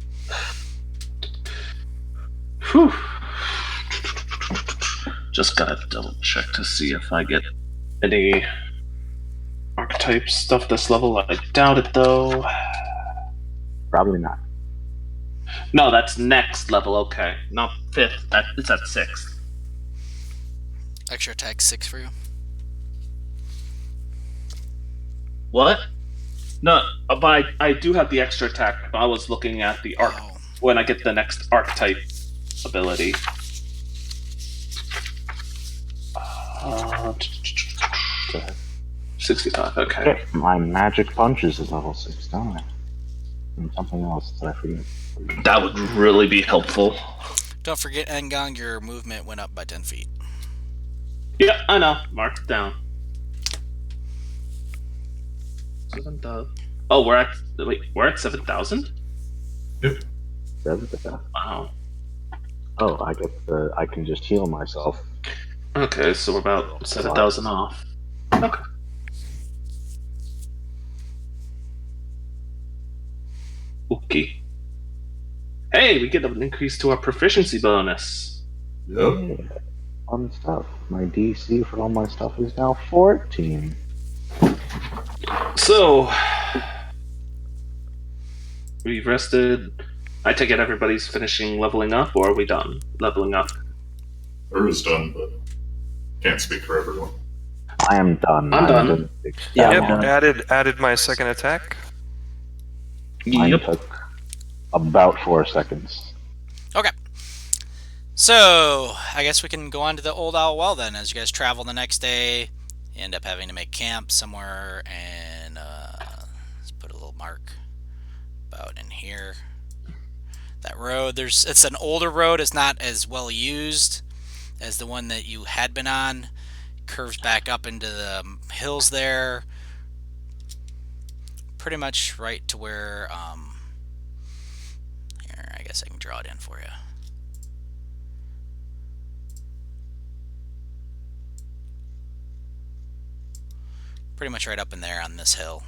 Whew. Just gotta double check to see if I get any archetype stuff this level. I doubt it though. Probably not. No, that's next level. Okay, not 5th. It's at 6th. extra attack 6 for you. What? No, but I do have the extra attack. I was looking at the arc Oh. when I get the next archetype ability. 65. Okay. Okay, my magic punches is level 6, don't I? And something else that I forget. That would really be helpful. Don't forget, Engong, your movement went up by 10 feet. Yeah, I know. Mark it down. 7,000. Oh, we're at 7,000. 7,000. Wow. Oh, I can just heal myself. Okay, so we're about 7,000 off. Okay. Okay. Hey, we get an increase to our proficiency bonus. Yep. Yeah, fun stuff. My DC for all my stuff is now 14. So, we've rested. I take it everybody's finishing leveling up, or are we done leveling up? Hers done, but can't speak for everyone. I am done. I'm done. done. Yeah, Yep, I'm done. added my second attack. Mine took about 4 seconds. Okay. So, I guess we can go on to the Old Owl Well then. As you guys travel the next day, you end up having to make camp somewhere, and let's put a little mark about in here. That road, it's an older road. It's not as well used as the one that you had been on. Curves back up into the hills there. Pretty much right to where, here, I guess I can draw it in for you. Pretty much right up in there on this hill.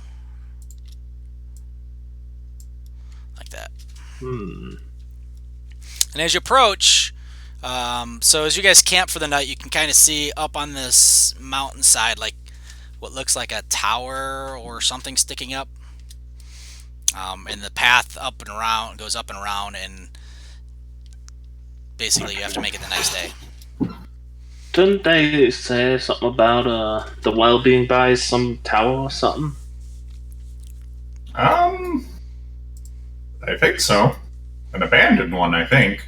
Like that. And as you approach, so as you guys camp for the night, you can kind of see up on this mountainside like what looks like a tower or something sticking up. And the path up and around goes up and around, and basically you have to make it the next day. Didn't they say something about the well being by some tower or something? I think so. An abandoned one, I think.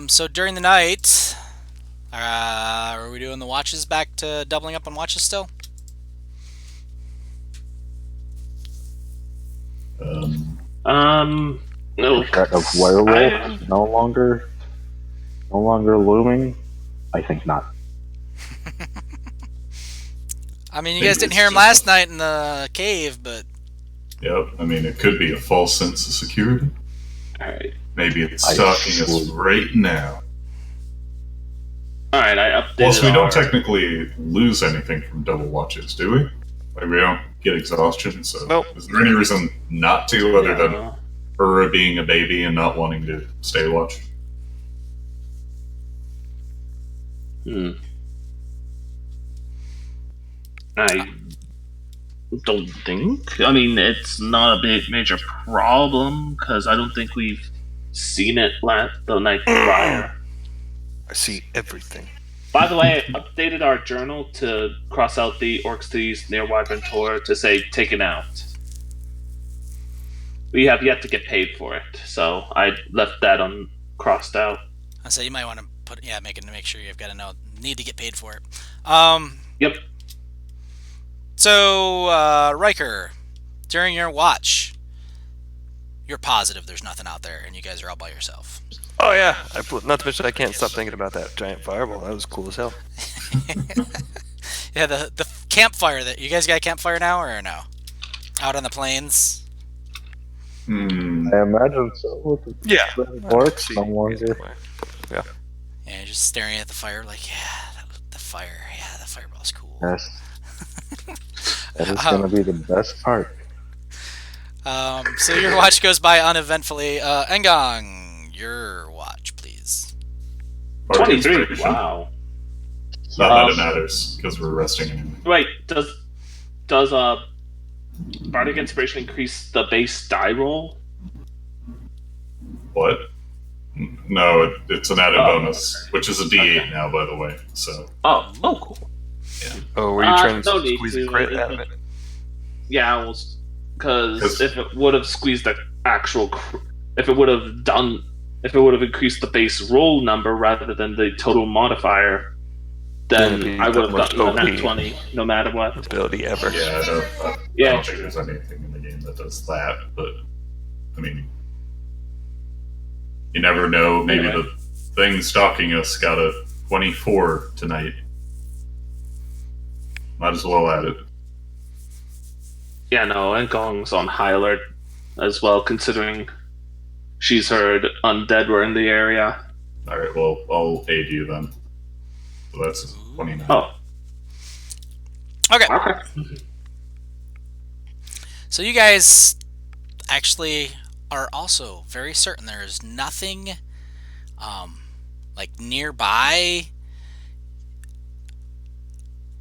So during the night, are we doing the watches back to doubling up on watches still? No. The threat of werewolf no longer looming? I think not. I mean, you Maybe guys didn't it's hear him just last night in the cave, but Yep. I mean, it could be a false sense of security. Alright. Maybe it's I stalking us see. right now. Alright, I updated Plus, we our... don't technically lose anything from double watches, do we? Like, we don't get exhaustion, so Nope. is there any reason not to, other than Yeah. her being a baby and not wanting to stay watch? I don't think. I mean, it's not a big major problem because I don't think we've seen it the night prior. I see everything. By the way, I updated our journal to cross out the Orcs Cities near Wyvern Tor to say taken out. We have yet to get paid for it, so I left that crossed out. I say you might want to make sure you've got to need to get paid for it. Yep. So, Riker, during your watch, you're positive there's nothing out there, and you guys are all by yourself. Oh yeah, not to mention I can't stop thinking about that giant fireball. That was cool as hell. Yeah, the campfire that you guys got a campfire now or no? Out on the plains. I imagine so. With the Yeah. orcs no longer. Yeah, you're just staring at the fire like, yeah, the fire. Yeah, the fireball's cool. Yes. That is going to be the best part. So your watch goes by uneventfully. Engong, your watch, please. 23. Wow. Not that it matters, because we're resting anyway. Wait, does Bardic Inspiration increase the base die roll? What? No, it's an added Oh, bonus, okay. which is a D8 Okay. now, by the way. So Oh, cool. Oh, were you trying no to need squeeze a to. crit out of it? Yeah, because if it would have squeezed the actual, if it would have increased the base roll number rather than the total modifier, It'd then be I would the have most gotten a OP nat 20 no matter what. ability ever. yeah, I Yeah. don't think there's anything in the game that does that. But I mean, you never know. Maybe Anyway. the thing stalking us got a 24 tonight. Might as well add it. Yeah, no, and Gong's on high alert as well, considering she's heard undead were in the area. All right, well, I'll aid you then. So that's 29. Oh, Okay. okay. So you guys actually are also very certain there is nothing like nearby.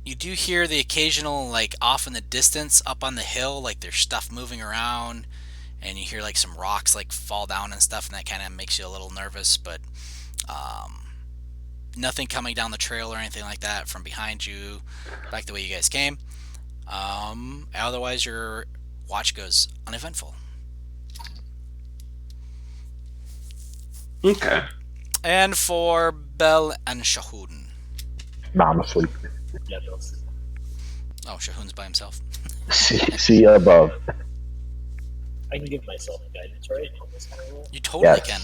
You do hear the occasional, like off in the distance up on the hill, like there's stuff moving around, and you hear like some rocks like fall down and stuff, and that kind of makes you a little nervous, but nothing coming down the trail or anything like that from behind you, like the way you guys came. Otherwise, your watch goes uneventful. Okay. And for Bell and Shahun. Nah, I'm asleep. Yeah, no. Oh, Shahun's by himself. See above. I can give myself guidance, right? On this kind of roll? You totally Yes. can.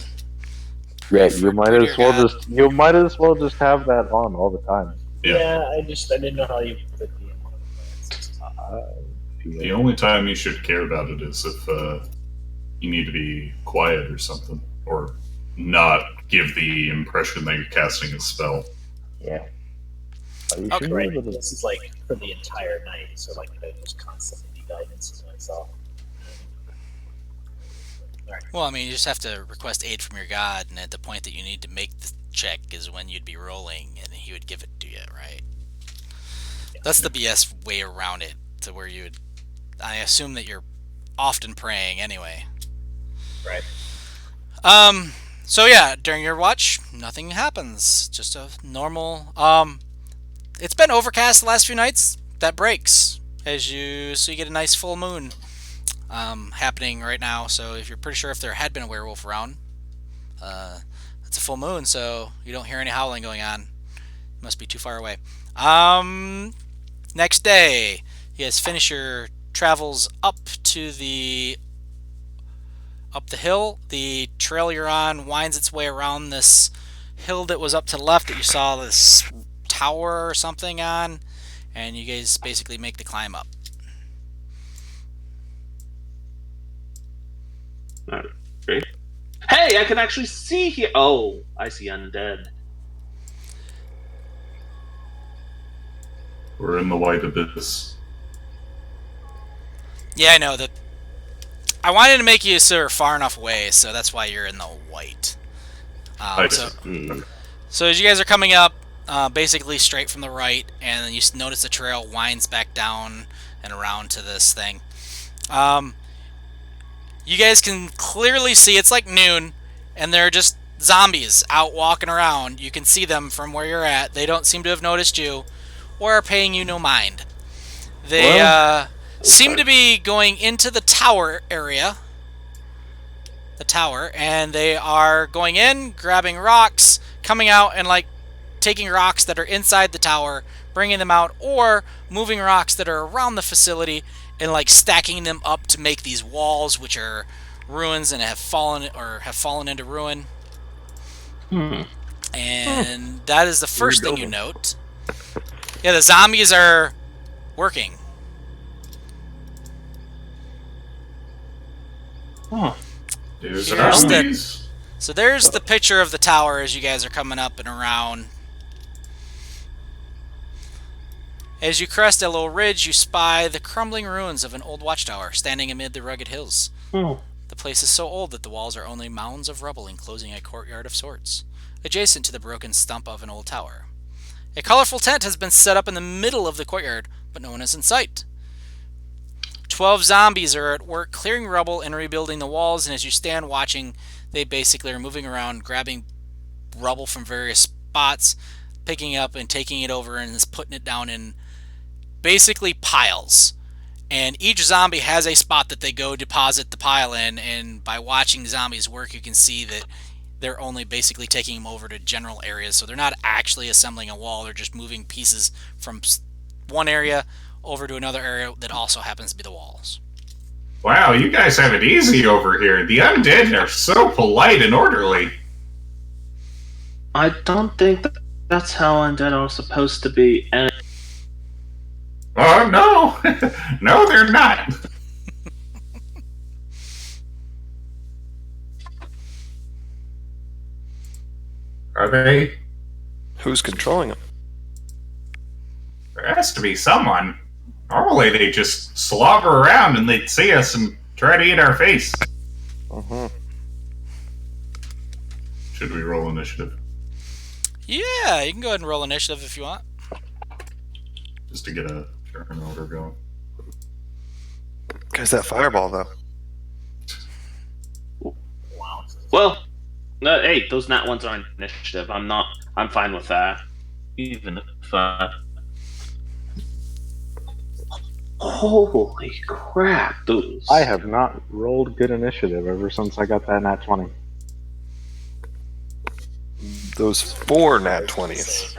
Yeah, For you might prettier as well God. just have that on all the time. Yeah. I didn't know how you put the one of the plans. The only time you should care about it is if you need to be quiet or something, or not give the impression that you're casting a spell. Yeah. Are you Okay. sure? Right, But this is like for the entire night, so like I just constantly be guidance to myself. Alright. Well, I mean, you just have to request aid from your god, and at the point that you need to make the check is when you'd be rolling, and he would give it to you, right? That's the BS way around it, to where you would... I assume that you're often praying anyway. Right. So yeah, during your watch, nothing happens. Just a normal... It's been overcast the last few nights. That breaks. So you get a nice full moon happening right now. So if you're pretty sure if there had been a werewolf around, it's a full moon, so you don't hear any howling going on. You must be too far away. Next day, you guys finish your travels up to the up the hill. The trail you're on winds its way around this hill that was up to the left that you saw this tower or something on, and you guys basically make the climb up. Alright, great. Hey, I can actually see here. Oh, I see undead. We're in the white abyss. Yeah, I know that. I wanted to make you sort of far enough away, so that's why you're in the white. So as you guys are coming up, basically straight from the right, and then you notice the trail winds back down and around to this thing. You guys can clearly see it's like noon, and they're just zombies out walking around. You can see them from where you're at. They don't seem to have noticed you, or are paying you no mind. They seem to be going into the tower area. The tower, and they are going in, grabbing rocks, coming out, and like taking rocks that are inside the tower, bringing them out, or moving rocks that are around the facility and like stacking them up to make these walls, which are ruins and have fallen into ruin. And that is the first thing you note. Yeah, the zombies are working. Huh. There's So there's the picture of the tower as you guys are coming up and around. As you crest a low ridge, you spy the crumbling ruins of an old watchtower standing amid the rugged hills. The place is so old that the walls are only mounds of rubble enclosing a courtyard of sorts, adjacent to the broken stump of an old tower. A colorful tent has been set up in the middle of the courtyard, but no one is in sight. 12 zombies are at work clearing rubble and rebuilding the walls, and as you stand watching, they basically are moving around, grabbing rubble from various spots, picking up and taking it over and just putting it down in basically piles. And each zombie has a spot that they go deposit the pile in, and by watching zombies work, you can see that they're only basically taking them over to general areas, so they're not actually assembling a wall, they're just moving pieces from one area over to another area that also happens to be the walls. Wow, you guys have it easy over here. The undead are so polite and orderly. I don't think that's how undead are supposed to be. And Oh, no. No, they're not. Are they? Who's controlling them? There has to be someone. Normally they just slobber around and they'd see us and try to eat our face. Should we roll initiative? Yeah, you can go ahead and roll initiative if you want. Just to get a turn order going. Guys, that fireball, though. well, no, hey, those nat ones are initiative. I'm fine with that. Even if holy crap, those. I have not rolled good initiative ever since I got that nat 20. Those 4 nat 20s.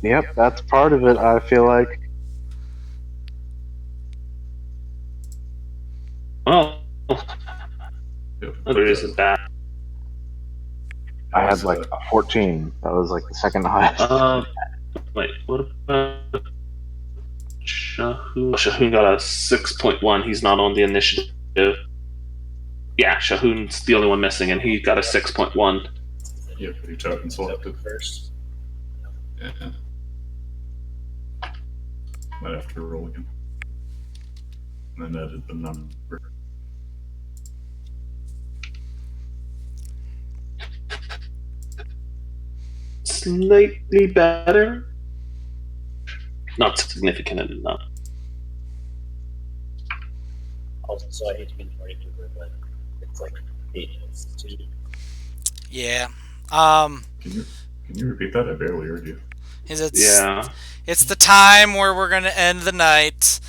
Yeah, that's part of it, I feel like. Well, it isn't bad. I had like a 14. That was like the second highest. Wait, what about Shahoon? Shahoon got a 6.1. He's not on the initiative. Yeah, Shahoon's the only one missing, and he got a 6.1. Yeah, your token selected. First. Yeah. Might have to roll again. And then edit the number. Slightly better. Not significant enough. Also, I hate to be the party keeper, but it's like 8 minutes to. Yeah. Can you repeat that? I barely heard you. It's the time where we're going to end the night.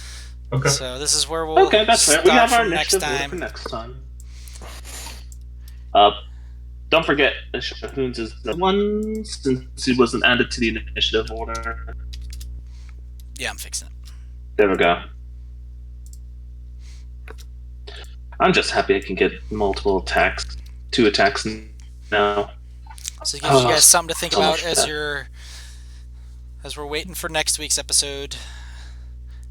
Okay. So this is where we'll Okay, that's fair. start We have our from next initiative order time. for next time. Don't forget, Shahoon's is the one since he wasn't added to the initiative order. Yeah, I'm fixing it. There we go. I'm just happy I can get multiple attacks, 2 attacks now. So it gives you guys Oh, something to think so about much as better. we're waiting for next week's episode.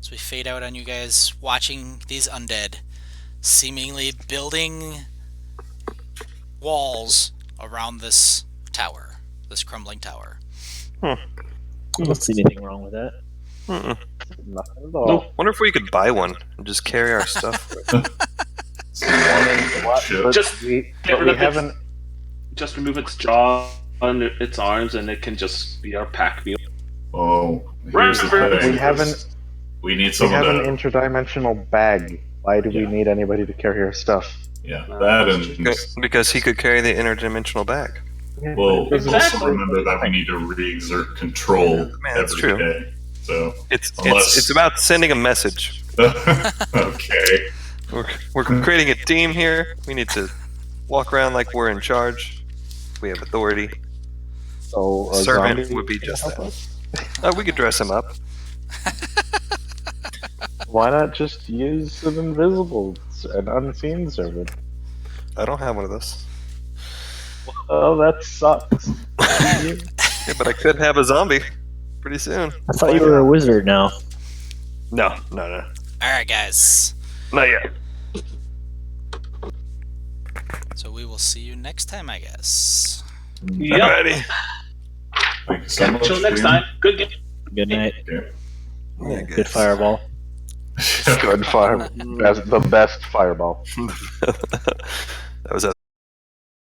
As we fade out on you guys watching these undead seemingly building walls around this tower, this crumbling tower. I don't see anything wrong with that. Mm-mm. Nothing at all. Nope. Wonder if we could buy one and just carry our stuff. Shit. Just we get rid of haven't. Just remove its jaw and its arms, and it can just be our pack meal. Oh, here's the Remember, thing. We haven't. We need We someone have an to. interdimensional bag. Why do we Yeah. need anybody to carry our stuff? Yeah, No, that that's and. Because he could carry the interdimensional bag. Well, Exactly. also remember that we need to re-exert control Man, that's every true. day. So, It's Unless- it's about sending a message. okay. We're creating a team here. We need to walk around like we're in charge. We have authority. So a Servant zombie would be can just help that. us? We could dress him up. Why not just use an invisible, an unseen servant? I don't have one of those. Oh, that sucks. Yeah, but I could have a zombie pretty soon. I thought you were a wizard now. No. Alright, guys. Not yet. So we will see you next time, I guess. Yep. Alrighty. Thank you so much. Until next time. Good game. Good night. Okay. Yeah, Good fireball. Good fire. The best fireball. That was a